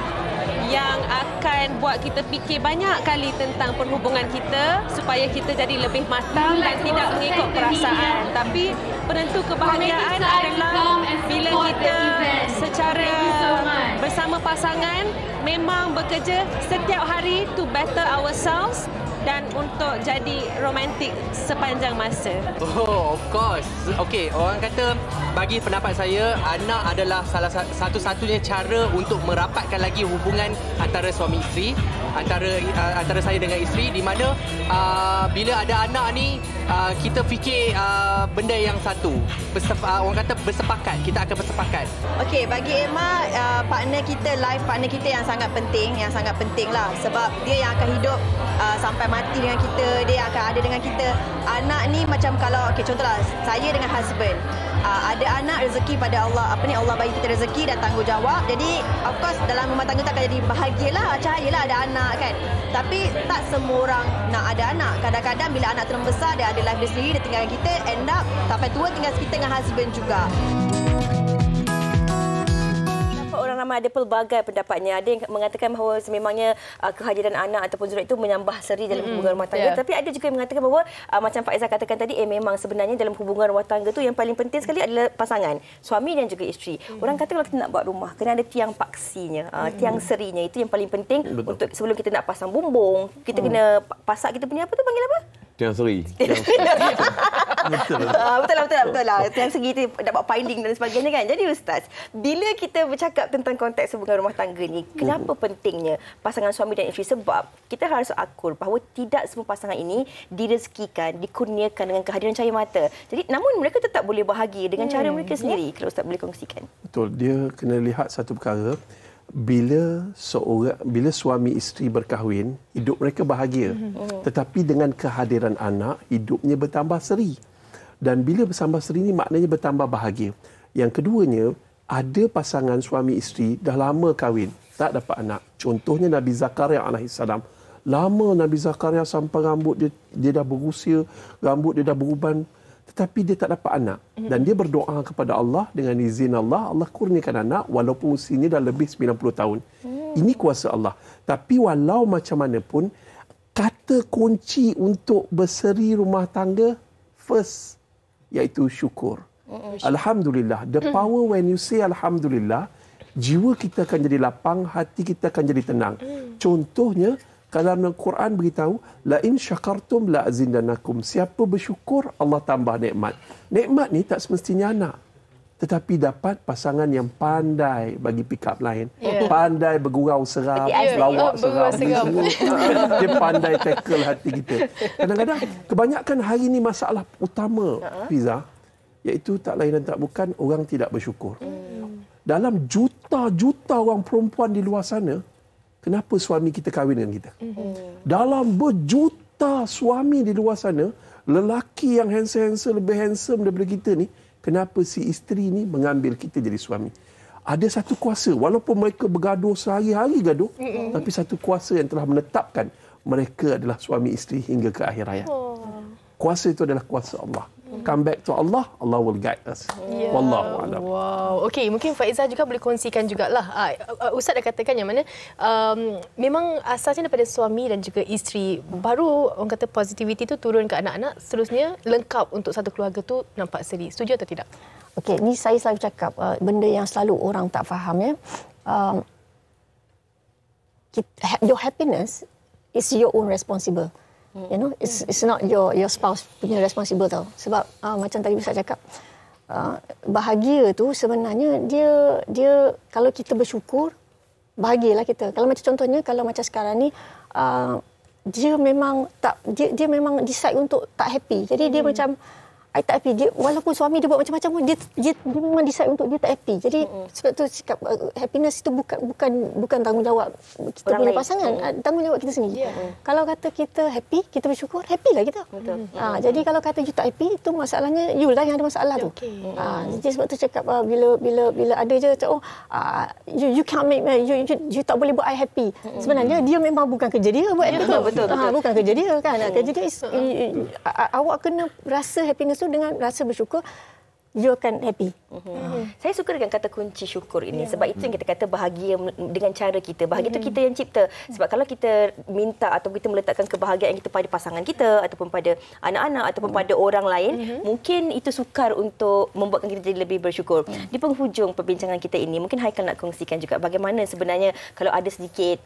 yang akan buat kita fikir banyak kali tentang perhubungan kita supaya kita jadi lebih matang dan tidak mengikut perasaan. Tapi penentu kebahagiaan adalah bila kita secara bersama pasangan memang bekerja setiap hari to better ourselves dan untuk jadi romantik sepanjang masa. Oh, of course. Okey, orang kata, bagi pendapat saya, anak adalah salah satu-satunya cara untuk merapatkan lagi hubungan antara suami isteri, antara saya dengan isteri, di mana bila ada anak ni, kita fikir benda yang satu. Orang kata bersepakat, kita akan bersepakat. Okey, bagi Emma, life partner kita yang sangat penting lah, sebab dia yang akan hidup sampai mati dengan kita, dia akan ada dengan kita. Anak ni macam kalau contohlah saya dengan husband, ada anak, rezeki pada Allah. Allah bagi kita rezeki dan tanggungjawab. Jadi of course dalam rumah tangga tak akan jadi bahagialah, cahayalah ada anak kan. Tapi tak semua orang nak ada anak. Kadang-kadang bila anak tu membesar, dia ada life dia sendiri, dia tinggalkan kita, end up sampai tua tinggal kita dengan husband juga. Orang ramai ada pelbagai pendapatnya. Ada yang mengatakan bahawa sememangnya kehadiran anak ataupun zuriat itu menambah seri dalam hubungan rumah tangga. Tapi ada juga yang mengatakan bahawa macam Faizah katakan tadi, memang sebenarnya dalam hubungan rumah tangga tu yang paling penting sekali adalah pasangan, suami dan juga isteri. Orang kata kalau kita nak buat rumah, kena ada tiang paksinya, tiang serinya. Itu yang paling penting. Betul. Untuk sebelum kita nak pasang bumbung, kita kena pasak kita punya apa tu, panggil apa? Tiang seri. Betul lah. Tiang segi tu dapat piling dan sebagainya kan. Jadi Ustaz, bila kita bercakap tentang konteks hubungan rumah tangga ni, kenapa pentingnya pasangan suami dan isteri? Sebab kita harus akur bahawa tidak semua pasangan ini direzekikan, dikurniakan dengan kehadiran cahaya mata. Jadi namun mereka tetap boleh bahagia dengan cara mereka sendiri. Kalau Ustaz boleh kongsikan. Betul, dia kena lihat satu perkara. Bila suami isteri berkahwin, hidup mereka bahagia. Tetapi dengan kehadiran anak, hidupnya bertambah seri. Dan bila bertambah seri ni maknanya bertambah bahagia. Yang keduanya, ada pasangan suami isteri dah lama kahwin, tak dapat anak. Contohnya Nabi Zakaria alaihissalam. Lama Nabi Zakaria sampai rambut dia dah berusia, rambut dia dah beruban, tetapi dia tak dapat anak. Dan dia berdoa kepada Allah, dengan izin Allah, Allah kurniakan anak walaupun usianya dah lebih 90 tahun. Ini kuasa Allah. Tapi walau macam mana pun, kata kunci untuk berseri rumah tangga first iaitu syukur. Alhamdulillah. The power when you say Alhamdulillah, jiwa kita akan jadi lapang, hati kita akan jadi tenang. Contohnya, kalau dalam Quran beritahu, la in syakartum la azindannakum. Siapa bersyukur, Allah tambah nikmat. Nikmat ni tak semestinya anak. Tetapi dapat pasangan yang pandai bagi pick up line. Pandai bergurau seram, lawak seram. Dia pandai tackle hati kita. Kadang-kadang, kebanyakan hari ni masalah utama, Fiza, iaitu tak lain dan tak bukan orang tidak bersyukur. Dalam juta-juta orang perempuan di luar sana, kenapa suami kita kahwin dengan kita? Dalam berjuta suami di luar sana, lelaki yang handsome-handsome, lebih handsome daripada kita ni, kenapa si isteri ni mengambil kita jadi suami? Ada satu kuasa, walaupun mereka bergaduh sehari-hari gaduh, tapi satu kuasa yang telah menetapkan mereka adalah suami isteri hingga ke akhir hayat. Kuasa itu adalah kuasa Allah. Come back to Allah, Allah will guide us. Wallahu a'lam. Wow. Okey, mungkin Faizah juga boleh kongsikan jugalah. Ustaz dah katakan yang mana memang asalnya daripada suami dan juga isteri. Baru orang kata positivity tu turun ke anak-anak, seterusnya lengkap untuk satu keluarga tu nampak seri. Setuju atau tidak? Okey, ni saya selalu cakap benda yang selalu orang tak faham ya. Your happiness is your own responsible. You know, it's not your spouse punya responsible tau. Sebab macam tadi Ustaz cakap, bahagia tu sebenarnya dia kalau kita bersyukur, bahagialah kita. Kalau macam contohnya kalau macam sekarang ni dia memang memang decide untuk tak happy. Jadi dia macam I tak happy. Dia, walaupun suami dia buat macam-macam pun dia memang decide untuk dia tak happy. Jadi sebab tu cakap happiness itu bukan tanggungjawab kita orang punya pasangan, tanggungjawab kita sendiri. Kalau kata kita happy, kita bersyukur, happy lah kita. Jadi kalau kata you tak happy, itu masalahnya you lah yang ada masalah tu. Jadi sebab tu cakap bila ada je you can't make you tak boleh buat I happy. Sebenarnya dia memang bukan kerja dia buat itu. Betul. Bukan kerja dia kan. Kerja dia awak kena rasa happiness dengan rasa bersyukur, you akan happy. Saya suka dengan kata kunci syukur ini sebab itu yang kita kata bahagia dengan cara kita. Bahagia itu kita yang cipta. Sebab kalau kita minta atau kita meletakkan kebahagiaan kita pada pasangan kita ataupun pada anak-anak ataupun pada orang lain, mungkin itu sukar untuk membuatkan kita jadi lebih bersyukur. Di penghujung perbincangan kita ini, mungkin Haikal nak kongsikan juga bagaimana sebenarnya kalau ada sedikit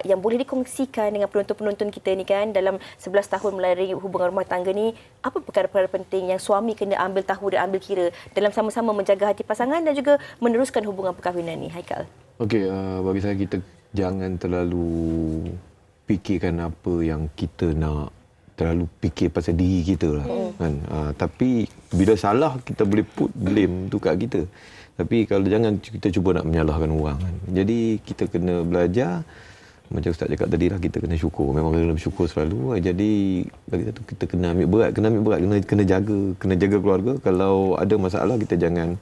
yang boleh dikongsikan dengan penonton-penonton kita ni kan dalam 11 tahun melalui hubungan rumah tangga ni, apa perkara-perkara penting yang suami kena ambil tahu dan ambil kira dalam sama-sama menjaga hati pasangan dan juga meneruskan hubungan perkahwinan ni, Haikal? Okey, bagi saya kita jangan terlalu fikirkan apa yang kita nak, terlalu fikir pasal diri kita lah. Kan? Tapi bila salah kita boleh put blame tu kat kita. Tapi kalau jangan kita cuba nak menyalahkan orang kan. Jadi kita kena belajar. Macam Ustaz cakap tadi lah, kita kena syukur. Memang kena bersyukur selalu. Jadi bagi satu kita kena ambil berat, kena jaga keluarga. Kalau ada masalah kita jangan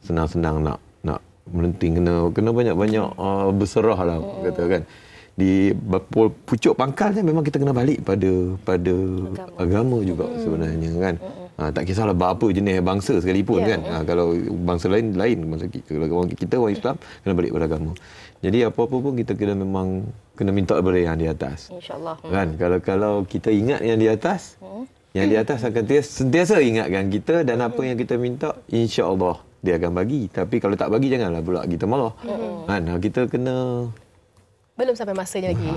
senang-senang nak melenting, kena banyak-banyak berserah lah kata kan. Di pucuk pangkalnya memang kita kena balik pada agama juga sebenarnya kan. Tak kisahlah apa jenis bangsa sekalipun kan. Kalau bangsa lain masa kita orang Islam kena balik pada agama. Jadi apa-apa pun kita memang kena minta daripada yang di atas. InsyaAllah. Kan? Kalau kita ingat yang di atas, yang di atas akan sentiasa ingatkan kita dan apa yang kita minta, insya-Allah dia akan bagi. Tapi kalau tak bagi, janganlah pula kita marah. Kan? Kita kena... Belum sampai masanya lagi.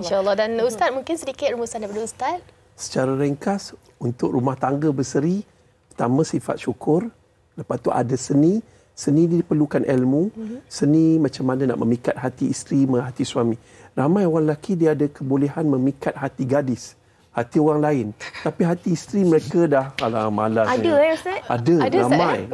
InsyaAllah. Dan Ustaz, mungkin sedikit rumusan daripada Ustaz. Secara ringkas, untuk rumah tangga berseri, pertama sifat syukur, lepas tu ada seni. Seni diperlukan ilmu. Seni macam mana nak memikat hati isteri, hati suami. Ramai orang lelaki dia ada kebolehan memikat hati gadis, hati orang lain. Tapi hati isteri mereka dah malas. Ada Ustaz? Ada ramai.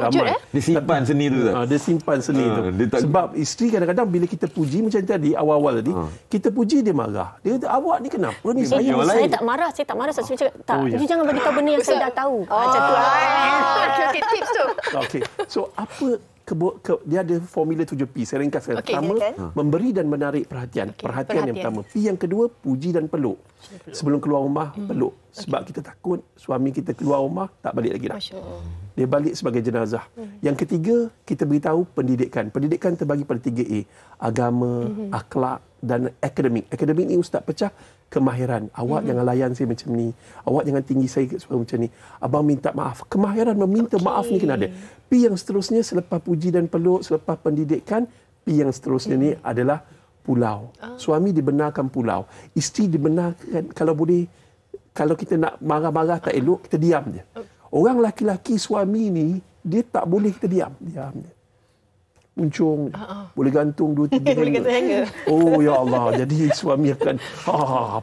Dia simpan seni tu. Dia simpan seni tu. Sebab isteri kadang-kadang bila kita puji macam tadi awal-awal tadi, kita puji dia marah. Dia kata awak ni kenapa ni? Saya tak marah. Saya cakap tak. You jangan bagi tahu benda yang saya dah tahu. Macam tu. Okey, tips tu. Okey. So apa dia ada formula 7P. Saya ringkaskan. Pertama, memberi dan menarik perhatian. Perhatian yang pertama. P yang kedua, puji dan peluk. Sebelum keluar rumah, peluk. Sebab kita takut suami kita keluar rumah, tak balik lagi dah. Dia balik sebagai jenazah. Yang ketiga, kita beritahu pendidikan. Pendidikan terbagi pada 3A. Agama, akhlak dan akademik. Akademik ni Ustaz pecah kemahiran. Awak jangan layan saya macam ni. Awak jangan tinggi saya macam ni. Abang minta maaf. Kemahiran meminta maaf ni kena ada. P yang seterusnya selepas puji dan peluk, selepas pendidikan, P yang seterusnya ni adalah pulau. Suami dibenarkan pulau. Isteri dibenarkan kalau boleh, kalau kita nak marah-marah tak elok, kita diam je. Orang laki-laki suami ni, dia tak boleh kita diam. Diam je. Muncung. Boleh gantung 2-3 hanger. Oh ya Allah. Jadi suami akan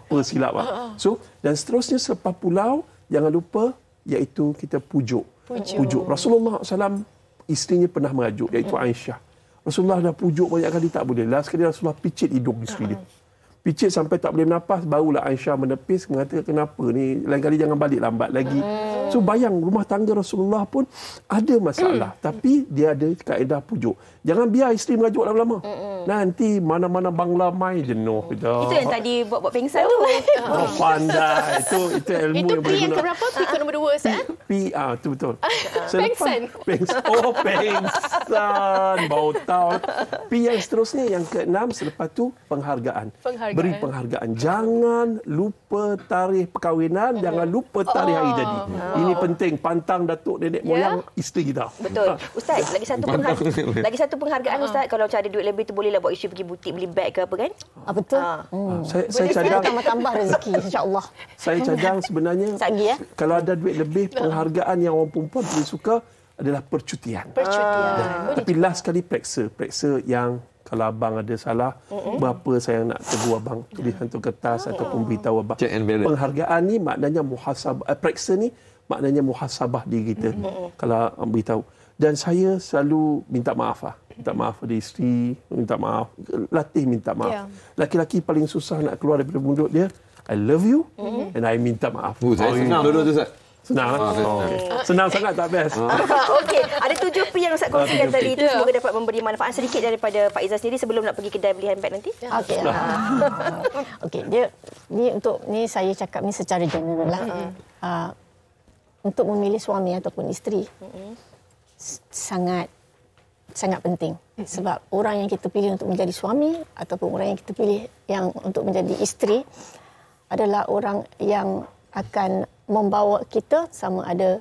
apa silap. So, dan seterusnya selepas pulau, jangan lupa iaitu kita pujuk. Rasulullah SAW isterinya pernah merajuk, iaitu Aisyah. Rasulullah dah pujuk banyak kali, tak boleh. Last kali Rasulullah picit hidung isteri dia. Picit sampai tak boleh bernafas, barulah Aisyah menepis mengatakan kenapa ni, lain kali jangan balik lambat lagi. So bayang rumah tangga Rasulullah pun ada masalah, tapi dia ada kaedah pujuk. Jangan biar isteri merajuk lama-lama. Nanti mana-mana bangla mai jenuh dah. Itu yang tadi buat pengsan tu. Oh, pandai. Itu ilmu Itu yang P yang keberapa? P ke nombor 2 Ustaz? P, itu betul. Pengsan. Oh, pengsan. Bau tahu. P yang seterusnya, yang ke-6, selepas tu penghargaan. Beri penghargaan. Jangan lupa tarikh perkahwinan, jangan lupa tarikh hari jadi. Ini penting. Pantang datuk nenek moyang isteri kita. Betul. Ustaz, lagi satu penghargaan Ustaz. Kalau macam ada duit lebih tu bolehlah buat isteri pergi butik beli beg ke apa kan? Betul. Saya cadang tambah rezeki insya-Allah. Saya cadang sebenarnya kalau ada duit lebih, penghargaan yang orang perempuan paling suka adalah percutian. Tapi last sekali periksa yang kalau abang ada salah, berapa saya nak tegur abang, tulis hantu kertas ataupun beritahu abang. Penghargaan ni maknanya muhasabah, periksa ni maknanya muhasabah diri kita. Kalau beritahu. Dan saya selalu minta maaf lah. Minta maaf pada isteri, minta maaf. Latih minta maaf. Laki-laki paling susah nak keluar daripada mulut dia, I love you and I minta maaf. Saya senang dua-dua tu Ustaz. Senang senang sangat tak best. Okey, ada 7 P yang Ustaz kongsikan tadi itu, semoga dapat memberi manfaat sedikit daripada Pak Izzah sendiri sebelum nak pergi kedai beli handbag nanti. Okey. Okey, dia ni saya cakap ni secara general lah. Untuk memilih suami ataupun isteri sangat penting, sebab orang yang kita pilih untuk menjadi suami ataupun orang yang kita pilih yang untuk menjadi isteri adalah orang yang akan membawa kita sama ada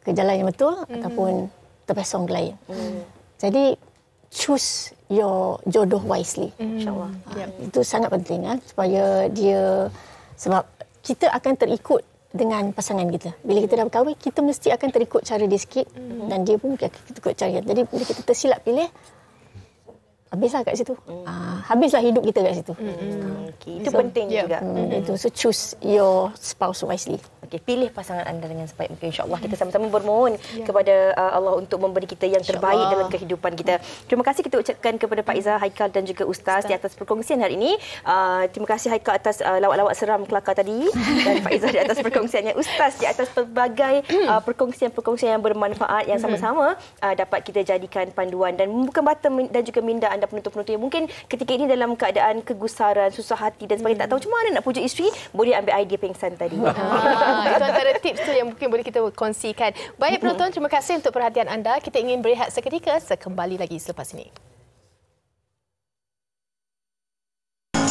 ke jalan yang betul ataupun terpesong ke lain. Jadi choose your jodoh wisely, insya-Allah. Itu sangat penting supaya dia, sebab kita akan terikut dengan pasangan kita. Bila kita dah berkahwin, kita mesti akan terikut cara dia sikit dan dia pun mungkin akan terikut cara kita. Jadi bila kita tersilap pilih, habislah kat situ. Habislah hidup kita kat situ. Itu penting juga. Itu. So choose your spouse wisely. Okey, pilih pasangan anda dengan sebaik mungkin, insya-Allah. Kita sama-sama bermohon kepada Allah untuk memberi kita yang terbaik dalam kehidupan kita. Terima kasih kita ucapkan kepada Pak Izzah, Haikal dan juga Ustaz di atas perkongsian hari ini. Terima kasih Haikal atas lawak-lawak seram kelakar tadi dan Pak Izzah di atas perkongsiannya. Ustaz di atas pelbagai perkongsian yang bermanfaat yang sama-sama dapat kita jadikan panduan dan membuka mata dan juga minda anda penonton-penonton yang mungkin ketika ini dalam keadaan kegusaran, susah hati dan sebagainya, tak tahu macam mana nak pujuk isteri, boleh ambil idea pengsan tadi. Itu antara tips tu yang mungkin boleh kita kongsikan. Baik penonton, terima kasih untuk perhatian anda. Kita ingin berehat seketika, sekembali lagi selepas ini.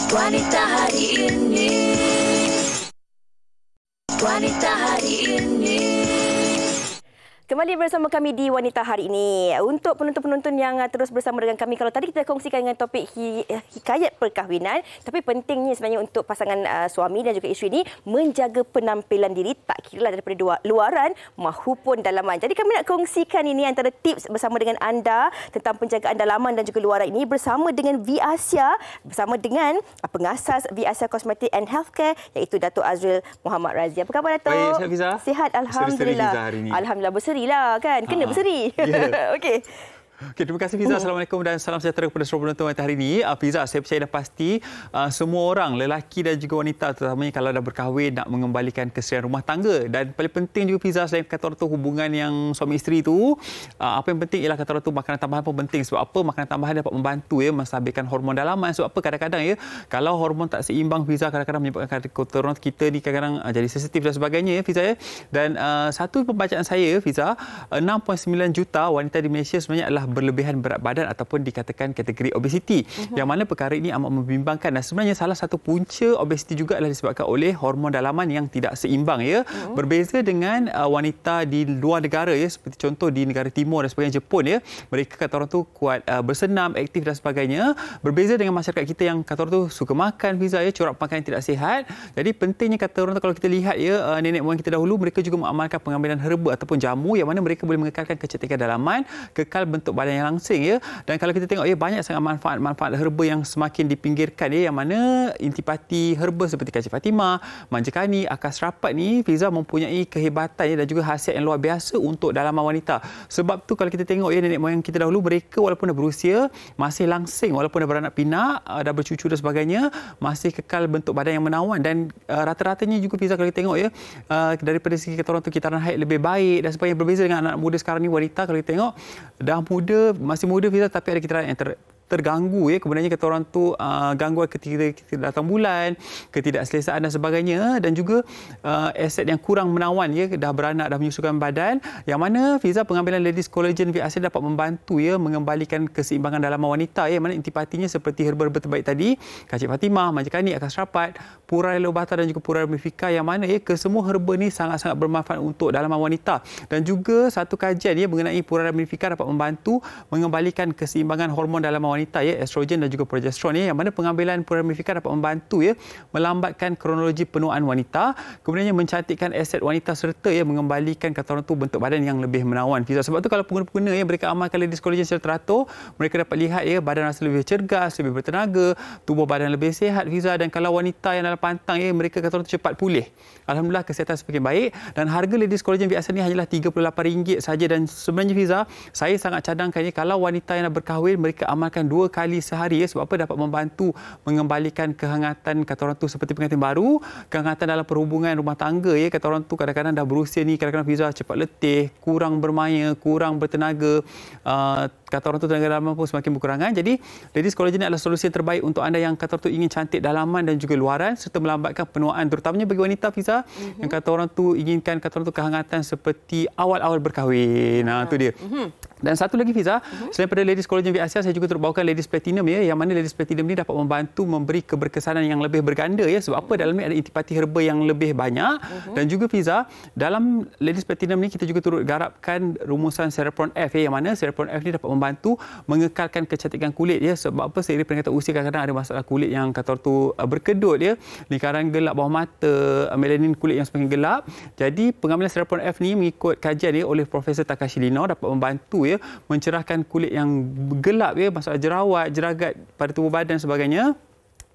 Wanita hari ini. Wanita hari ini. Kembali bersama kami di Wanita Hari Ini. Untuk penonton-penonton yang terus bersama dengan kami, kalau tadi kita kongsikan dengan topik hikayat perkahwinan, tapi pentingnya sebenarnya untuk pasangan suami dan juga isteri ini menjaga penampilan diri, tak kira daripada luaran mahupun dalaman. Jadi kami nak kongsikan ini antara tips bersama dengan anda tentang penjagaan dalaman dan juga luaran ini bersama dengan Viasia, bersama dengan pengasas Viasia Cosmetic and Healthcare iaitu Datuk Azril Muhammad Razi. Apa khabar Datuk? Baik, sihat Fiza. Sihat, alhamdulillah. Alhamdulillah, berseri lah kan. Kena berseri. Yeah. Okey. Okay, terima kasih Fiza. Assalamualaikum dan salam sejahtera kepada seluruh penonton hari ini. Fiza, saya percaya dah pasti semua orang, lelaki dan juga wanita terutamanya kalau dah berkahwin nak mengembalikan keserian rumah tangga. Dan paling penting juga Fiza, selain kata orang tu hubungan yang suami isteri tu, apa yang penting ialah kata orang tu makanan tambahan pun penting. Sebab apa? Makanan tambahan dapat membantu menstabilkan hormon dalaman. Sebab apa? Kadang-kadang kalau hormon tak seimbang Fiza, kadang-kadang menyebabkan kotoran kita ni kadang-kadang jadi sensitif dan sebagainya Fiza Dan satu pembacaan saya Fiza, 6.9 juta wanita di Malaysia sebenarnya adalah berlebihan berat badan ataupun dikatakan kategori obesiti. Yang mana perkara ini amat membimbangkan dan sebenarnya salah satu punca obesiti juga adalah disebabkan oleh hormon dalaman yang tidak seimbang ya. Berbeza dengan wanita di luar negara ya, seperti contoh di negara timur dan sebagainya, Jepun ya. Mereka kata orang tu kuat bersenam, aktif dan sebagainya. Berbeza dengan masyarakat kita yang kata orang tu suka makan Fiza ya, corak makan yang tidak sihat. Jadi pentingnya kata orang tu kalau kita lihat ya, nenek moyang kita dahulu mereka juga mengamalkan pengambilan herba ataupun jamu yang mana mereka boleh mengekalkan kecantikan dalaman, kekal bentuk badan yang langsing ya. Dan kalau kita tengok ya, banyak sangat manfaat herba yang semakin dipinggirkan ya, yang mana intipati herba seperti Kacip Fatimah, manjakani, akar serapat ni Fiza mempunyai kehebatan ya, dan juga khasiat yang luar biasa untuk dalaman wanita. Sebab tu kalau kita tengok ya, nenek moyang kita dahulu mereka walaupun dah berusia masih langsing, walaupun dah beranak pinak, dah bercucu dan sebagainya, masih kekal bentuk badan yang menawan. Dan rata-ratanya juga Fiza kalau kita tengok ya, daripada segi kata orang tu kitaran haid lebih baik dan sebagainya. Berbeza dengan anak muda sekarang ni, wanita kalau kita tengok dah muda, masih muda Fiza, tapi ada kitaran yang terganggu ya, kemudiannya kata orang tu gangguan ketika datang bulan, ketidakselesaan dan sebagainya, dan juga aset yang kurang menawan ya, dah beranak, dah menyusukan badan, yang mana Fiza pengambilan Ladies Collagen VAC dapat membantu ya mengembalikan keseimbangan dalaman wanita ya, mana intipatinya seperti herba-herba terbaik tadi, Kacip Fatimah, manjakani, akar serapat, pura lobata dan juga pura mifika, yang mana ya kesemua herba ni sangat-sangat bermanfaat untuk dalaman wanita. Dan juga satu kajian ya mengenai pura mifika dapat membantu mengembalikan keseimbangan hormon dalaman wanita ya, estrogen dan juga progesteron ya, yang mana pengambilan pura mifika dapat membantu ya melambatkan kronologi penuaan wanita, kemudiannya mencantikkan aset wanita serta ya mengembalikan kata orang tu bentuk badan yang lebih menawan Fiza. Sebab tu kalau pengguna-pengguna ya mereka amalkan Ladies Collagen secara teratur, mereka dapat lihat ya badan rasa lebih cergas, lebih bertenaga, tubuh badan lebih sihat Fiza. Dan kalau wanita yang dalam pantang ya, mereka kata orang tu cepat pulih. Alhamdulillah kesihatan semakin baik, dan harga Ladies Collagen VAC ni hanyalah RM38 saja. Dan sebenarnya Fiza, saya sangat cadangkan ya, kalau wanita yang nak berkahwin mereka amalkan 2 kali sehari ya. Sebab apa? Dapat membantu mengembalikan kehangatan kata orang tu seperti pengantin baru, kehangatan dalam perhubungan rumah tangga ya. Kata orang tu kadang-kadang dah berusia ni, kadang-kadang Fiza cepat letih, kurang bermaya, kurang bertenaga, kata orang tu tenaga dalaman pun semakin berkurangan. Jadi Ladies Collagen adalah solusi yang terbaik untuk anda yang kata orang tu ingin cantik dalaman dan juga luaran, serta melambatkan penuaan, terutamanya bagi wanita Fiza yang kata orang tu inginkan kata orang tu kehangatan seperti awal-awal berkahwin. Itu dia. Dan satu lagi Fiza, selain pada Ladies Collagen VAC, saya juga terbawakan Ladies Platinum ya, yang mana Ladies Platinum ni dapat membantu memberi keberkesanan yang lebih berganda ya. Sebab apa? Dalam ni ada intipati herba yang lebih banyak. Dan juga Fiza, dalam Ladies Platinum ni kita juga turut garapkan rumusan Cerebron F ya, yang mana Cerebron F ni dapat membantu mengekalkan kecantikan kulit ya. Sebab apa? Seiring peningkatan usia kadang-kadang ada masalah kulit yang kata orang tu berkedut ya, lingkaran gelap bawah mata, melanin kulit yang semakin gelap. Jadi pengambilan Cerebron F ni mengikut kajian ya oleh Profesor Takashi Lino dapat membantu ya mencerahkan kulit yang gelap ya, masalah jerawat, jeragat pada tubuh badan dan sebagainya.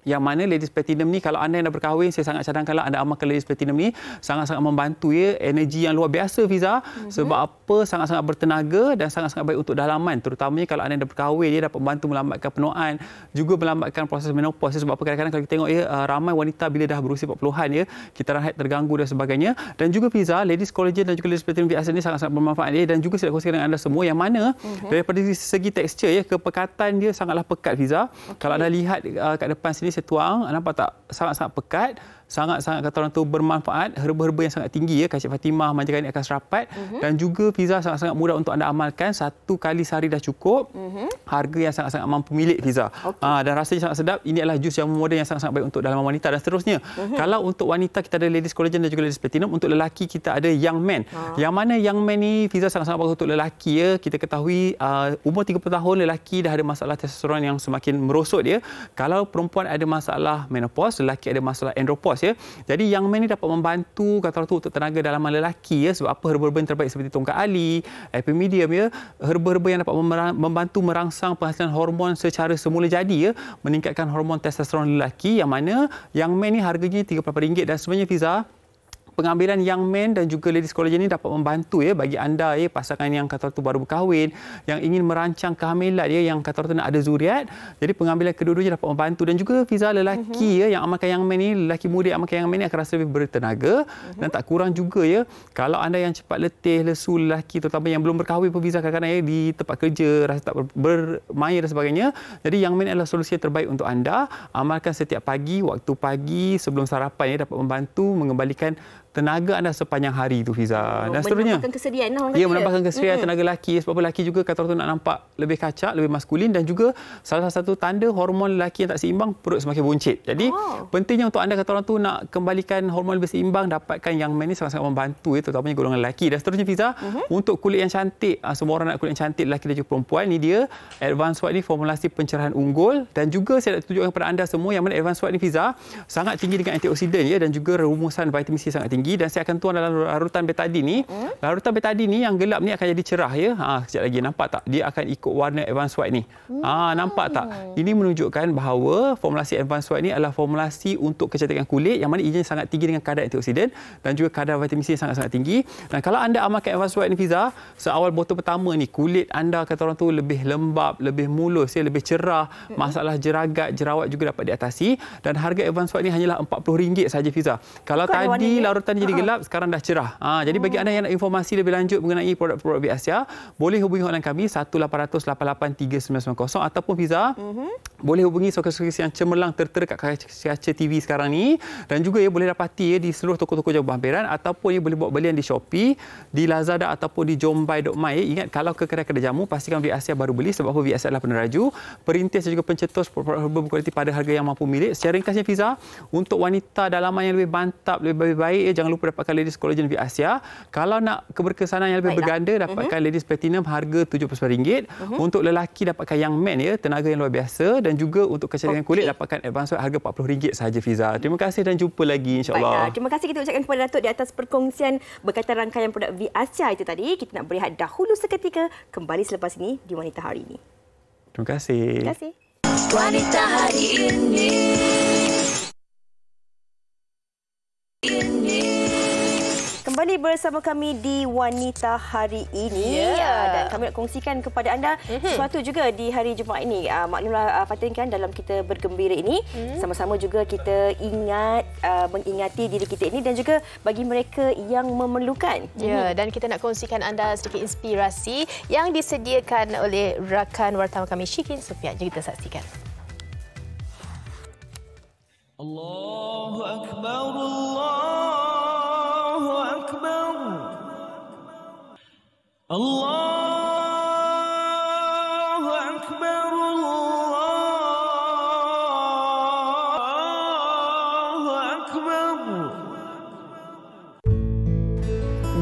Yang mana Ladies Platinum ni, kalau anda yang dah berkahwin, saya sangat cadangkanlah anda amalkan Ladies Platinum ni, sangat-sangat membantu ya, energi yang luar biasa Fiza. Sebab apa? Sangat-sangat bertenaga dan sangat-sangat baik untuk dalaman, terutamanya kalau anda yang dah berkahwin, dia dapat membantu melambatkan penuaan, juga melambatkan proses menopause. Sebab apa? Kadang-kadang kalau kita tengok ya, ramai wanita bila dah berusia 40-an ya, kitaran haid terganggu dan sebagainya. Dan juga Fiza, Ladies Collagen dan juga Ladies Platinum VAC ni sangat-sangat bermanfaat ya. Dan juga saya kongsikan dengan anda semua, yang mana daripada segi tekstur ya, kepekatan dia sangatlah pekat Fiza. Kalau anda lihat kat depan sini saya tuang, nampak tak? Sangat-sangat pekat, sangat-sangat kata orang tu bermanfaat, herba-herba yang sangat tinggi ya, Kacip Fatimah, manjakani, akar serapat, dan juga Fiza sangat-sangat mudah untuk anda amalkan, 1 kali sehari dah cukup. Harga yang sangat-sangat mampu milik Fiza. Dan rasanya sangat sedap. Ini adalah jus yang moden yang sangat-sangat baik untuk dalaman wanita. Dan seterusnya, kalau untuk wanita kita ada Ladies Collagen dan juga Ladies Platinum, untuk lelaki kita ada Young Man. Yang mana Young Man ni Fiza sangat-sangat bagus untuk lelaki ya. Kita ketahui umur 30 tahun lelaki dah ada masalah testosteron yang semakin merosot ya. Kalau perempuan ada masalah menopause, lelaki ada masalah andropause ya. Jadi Young Man ni dapat membantu kata orang tu untuk tenaga dalaman lelaki ya. Sebab apa? Herba-herba yang terbaik seperti tongkat ali, epimedium ya, herba-herba yang dapat membantu merangsang penghasilan hormon secara semula jadi ya, meningkatkan hormon testosteron lelaki, yang mana Young Man ni harganya RM38. Dan sebenarnya Fiza, pengambilan Young Man dan juga Ladies Collagen ini dapat membantu ya bagi anda ya, pasangan yang kata tu baru berkahwin, yang ingin merancang kehamilan ya, yang kata tu nak ada zuriat. Jadi pengambilan kedua-duanya dapat membantu. Dan juga Fiza, lelaki ya yang amalkan Young Man ni, lelaki muda yang amalkan Young Man ni akan rasa lebih bertenaga dan tak kurang juga ya. Kalau anda yang cepat letih, lesu, lelaki terutama yang belum berkahwin pun Fiza, kadang-kadang ya di tempat kerja rasa tak bermain dan sebagainya. Jadi Young Man adalah solusi yang terbaik untuk anda. Amalkan setiap pagi, waktu pagi sebelum sarapan ya, dapat membantu mengembalikan tenaga anda sepanjang hari itu, Fiza. Dan seterusnya. Menambahkan kesediaan orang Ya, kata. menambahkan kesediaan tenaga lelaki. Sebab apa lelaki juga kata orang tu nak nampak lebih kacak, lebih maskulin, dan juga salah satu tanda hormon lelaki yang tak seimbang, perut semakin buncit. Jadi pentingnya untuk anda kata orang tu nak kembalikan hormon lebih seimbang, dapatkan yang man ni sangat-sangat membantu, terutamanya golongan lelaki. Dan seterusnya, Fiza, untuk kulit yang cantik, semua orang nak kulit yang cantik, lelaki dan juga perempuan, ni dia Advanced White ni formulasi pencerahan unggul, dan juga saya nak tunjukkan kepada anda semua yang mana Advanced White ni, Fiza, sangat tinggi dengan antioksidan ya, dan juga rumusan vitamin C sangat tinggi. Dan saya akan tuang dalam larutan betadin ni. Larutan betadin ni yang gelap ni akan jadi cerah ya. Sekejap lagi nampak tak? Dia akan ikut warna Advanced White ni. Nampak tak? Ini menunjukkan bahawa formulasi Advanced White ni adalah formulasi untuk kecantikan kulit yang mana ianya sangat tinggi dengan kadar antioksidan dan juga kadar vitamin C sangat-sangat tinggi. Dan kalau anda amalkan Advanced White ni, Fiza, seawal botol pertama ni, kulit anda kata orang tu lebih lembap, lebih mulus, lebih cerah, masalah jeragat, jerawat juga dapat diatasi. Dan harga Advanced White ni hanyalah RM40 saja, Fiza. Kalau tadi larutan jadi gelap, sekarang dah cerah. Jadi bagi anda yang nak informasi lebih lanjut mengenai produk-produk Viasia, boleh hubungi hotline kami 1-800-88-3990 ataupun, Fiza, boleh hubungi sokos-sokos yang cemerlang tertera kat kaca TV sekarang ni, dan juga ya boleh dapati ya di seluruh toko-toko jauh berhampiran, ataupun ya boleh buat belian di Shopee, di Lazada ataupun di jombai.my. Ingat, kalau ke kedai-kedai jamu, pastikan Viasia baru beli, sebab apa? Viasia adalah peneraju, perintis dan juga pencetus produk herba berkualiti pada harga yang mampu milik. Secara ringkasnya, Fiza, untuk wanita dalaman yang lebih mantap, lebih baik, jangan lupa dapatkan Ladies Collagen Viasia. Kalau nak keberkesanan yang lebih berganda, dapatkan Ladies Platinum harga RM79. Untuk lelaki, dapatkan Young Man ya, tenaga yang luar biasa, dan juga untuk kecantikan kulit, dapatkan Advanced White harga RM40 sahaja, Fiza. Terima kasih dan jumpa lagi, insya-Allah. Terima kasih kita ucapkan kepada Datuk di atas perkongsian berkaitan rangkaian produk Viasia itu tadi. Kita nak berehat dahulu seketika, kembali selepas ini di Wanita Hari Ini. Terima kasih. Terima kasih. Wanita Hari Ini. Kembali bersama kami di Wanita Hari Ini, dan kami nak kongsikan kepada anda sesuatu juga di hari Jumaat ini. Maklumlah Fatin, kan, dalam kita bergembira ini, sama-sama juga kita mengingati diri kita ini dan juga bagi mereka yang memerlukan. Ya, dan kita nak kongsikan anda sedikit inspirasi yang disediakan oleh rakan wartawan kami Syikin Sufian. Jom kita saksikan. Allahu Akbar, Allahu Akbar, Allahu Akbar, Allahu Akbar.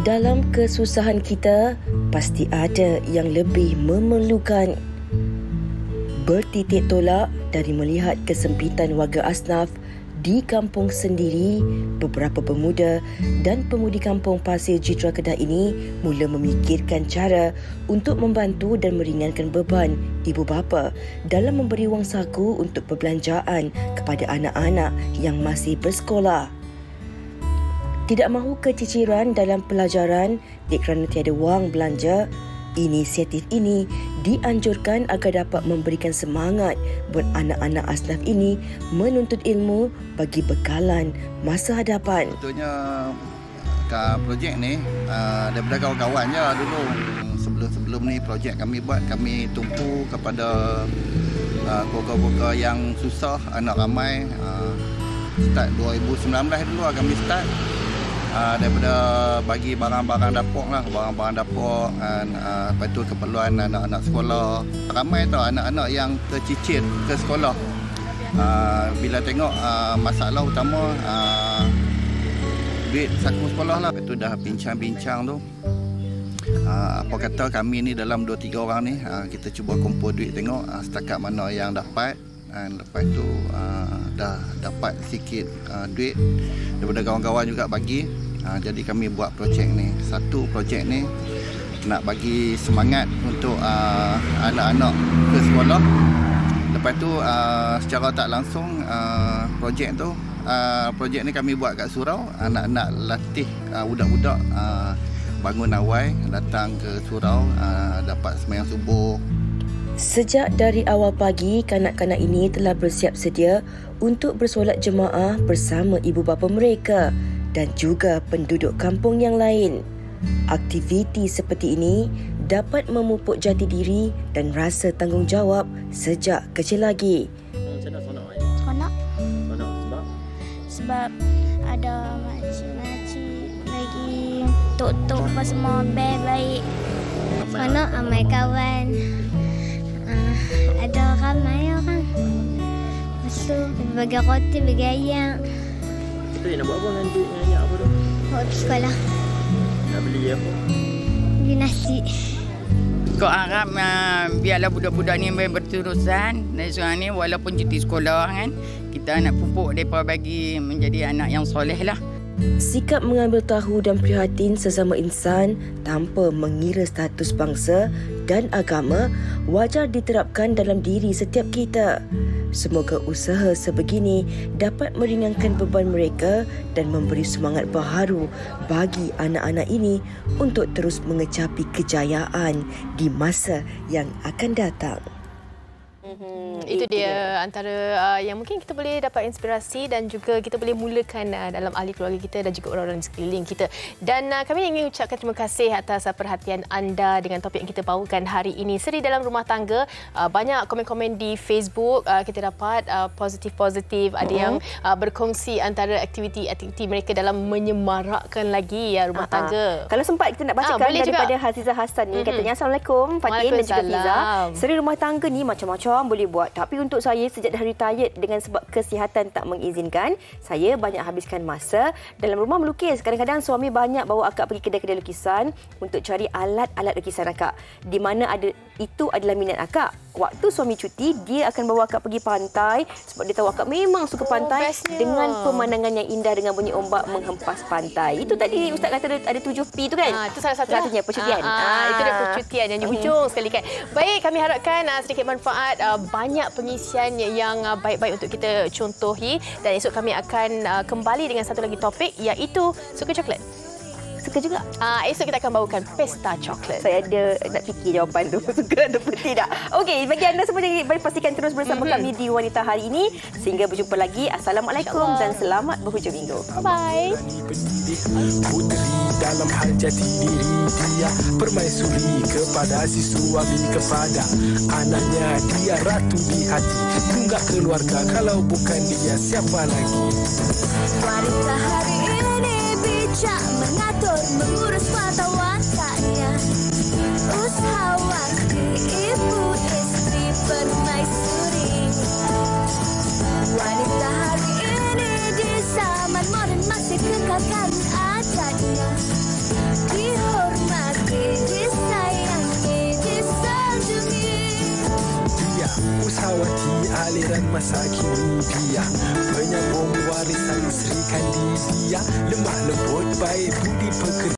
Dalam kesusahan kita, pasti ada yang lebih memerlukan. Bertitik tolak dari melihat kesempitan warga asnaf di kampung sendiri, beberapa pemuda dan pemudi kampung Pasir Jitra Kedah ini mula memikirkan cara untuk membantu dan meringankan beban ibu bapa dalam memberi wang saku untuk perbelanjaan kepada anak-anak yang masih bersekolah. Tidak mahu keciciran dalam pelajaran kerana tiada wang belanja, inisiatif ini dianjurkan agar dapat memberikan semangat buat anak-anak asnaf ini menuntut ilmu bagi bekalan masa hadapan. Contohnya projek ni daripada kawan-kawan je dulu. Sebelum ni projek kami buat, kami tumpu kepada keluarga-keluarga yang susah, anak ramai. Start 2019 dulu kami start. Daripada bagi barang-barang dapur lah, barang-barang dapur, lepas tu keperluan anak-anak sekolah. Ramai tau anak-anak yang tercicir ke sekolah. Bila tengok masalah utama duit saku sekolah lah. Lepas tu dah bincang-bincang tu. Apa kata kami ni dalam 2-3 orang ni, kita cuba kumpul duit, tengok setakat mana yang dapat. Dan lepas tu dah dapat sikit duit daripada kawan-kawan juga bagi. Jadi kami buat projek ni. Satu projek ni nak bagi semangat untuk anak-anak ke sekolah. Lepas tu secara tak langsung projek ni kami buat kat surau. Anak-anak latih budak-budak bangun awal, datang ke surau, dapat sembahyang subuh. Sejak dari awal pagi, kanak-kanak ini telah bersiap sedia untuk bersolat jemaah bersama ibu bapa mereka dan juga penduduk kampung yang lain. Aktiviti seperti ini dapat memupuk jati diri dan rasa tanggungjawab sejak kecil lagi. Seronok. Sebab ada makcik-makcik tok-tok apa semua baik-baik. Seronok ramai kawan. Ada ramai orang. Lepas tu bagi roti, bagi ayam. Kita nak buat apa dengan duit dengan ayam apa tu? Bawa pergi sekolah. Nak beli apa? Beli nasi. Kau harap biarlah budak-budak ni berterusan dari sekarang ni walaupun cuti sekolah kan. Kita nak pupuk mereka bagi menjadi anak yang soleh lah. Sikap mengambil tahu dan prihatin sesama insan tanpa mengira status bangsa dan agama wajar diterapkan dalam diri setiap kita. Semoga usaha sebegini dapat meringankan beban mereka dan memberi semangat baharu bagi anak-anak ini untuk terus mengecapi kejayaan di masa yang akan datang. Itu dia antara yang mungkin kita boleh dapat inspirasi dan juga kita boleh mulakan dalam ahli keluarga kita dan juga orang-orang di sekeliling kita. Dan kami ingin ucapkan terima kasih atas perhatian anda dengan topik yang kita bawakan hari ini. Seri dalam rumah tangga. Banyak komen-komen di Facebook kita dapat positif-positif. Ada yang berkongsi antara aktiviti-aktiviti mereka dalam menyemarakkan lagi rumah tangga. Kalau sempat kita nak bacakan daripada Hazizah Hassan ni. Katanya, Assalamualaikum Fatin dan juga Fiza. Seri rumah tangga ni macam-macam boleh buat. Tapi untuk saya, sejak dah retired dengan sebab kesihatan tak mengizinkan, saya banyak habiskan masa dalam rumah melukis. Kadang-kadang suami banyak bawa akak pergi kedai-kedai lukisan untuk cari alat-alat lukisan akak. Di mana itu adalah minat akak. Waktu suami cuti, dia akan bawa akak pergi pantai sebab dia tahu akak memang suka pantai dengan pemandangan yang indah dengan bunyi ombak menghempas pantai. Itu tadi Ustaz kata ada 7P tu kan? Itu salah satunya percutian. Itu dia percutian yang di hujung sekali kan. Baik, kami harapkan sedikit manfaat, banyak pengisian yang baik-baik untuk kita contohi, dan esok kami akan kembali dengan satu lagi topik iaitu suka coklat. Suka juga. Esok kita akan bawakan pesta coklat. Saya ada nak fikir jawapan tu. Suka ataupun tidak. Okey, bagi anda semua jangan pastikan terus bersama kami di Wanita Hari ini. Sehingga berjumpa lagi. Assalamualaikum dan selamat berhujung minggu. Bye-bye. Puteri dalam hal jati diri dia permaisuri kepada si suami kepada anaknya, dia ratu di hati. Tunggak keluarga, kalau bukan dia siapa lagi? Wanita hari ini bijak mengatur, mengurus mata wataknya. Usahawan ibu istri permaisuri. Wanita hari ini di zaman moden masih kekalkan adatnya. Dihormati, disayangi, disanjungi. Dia usahawati aliran masa kini, dia penyambung warisan Sri Kandi. Dia lemah lembut, baik budi pekerja.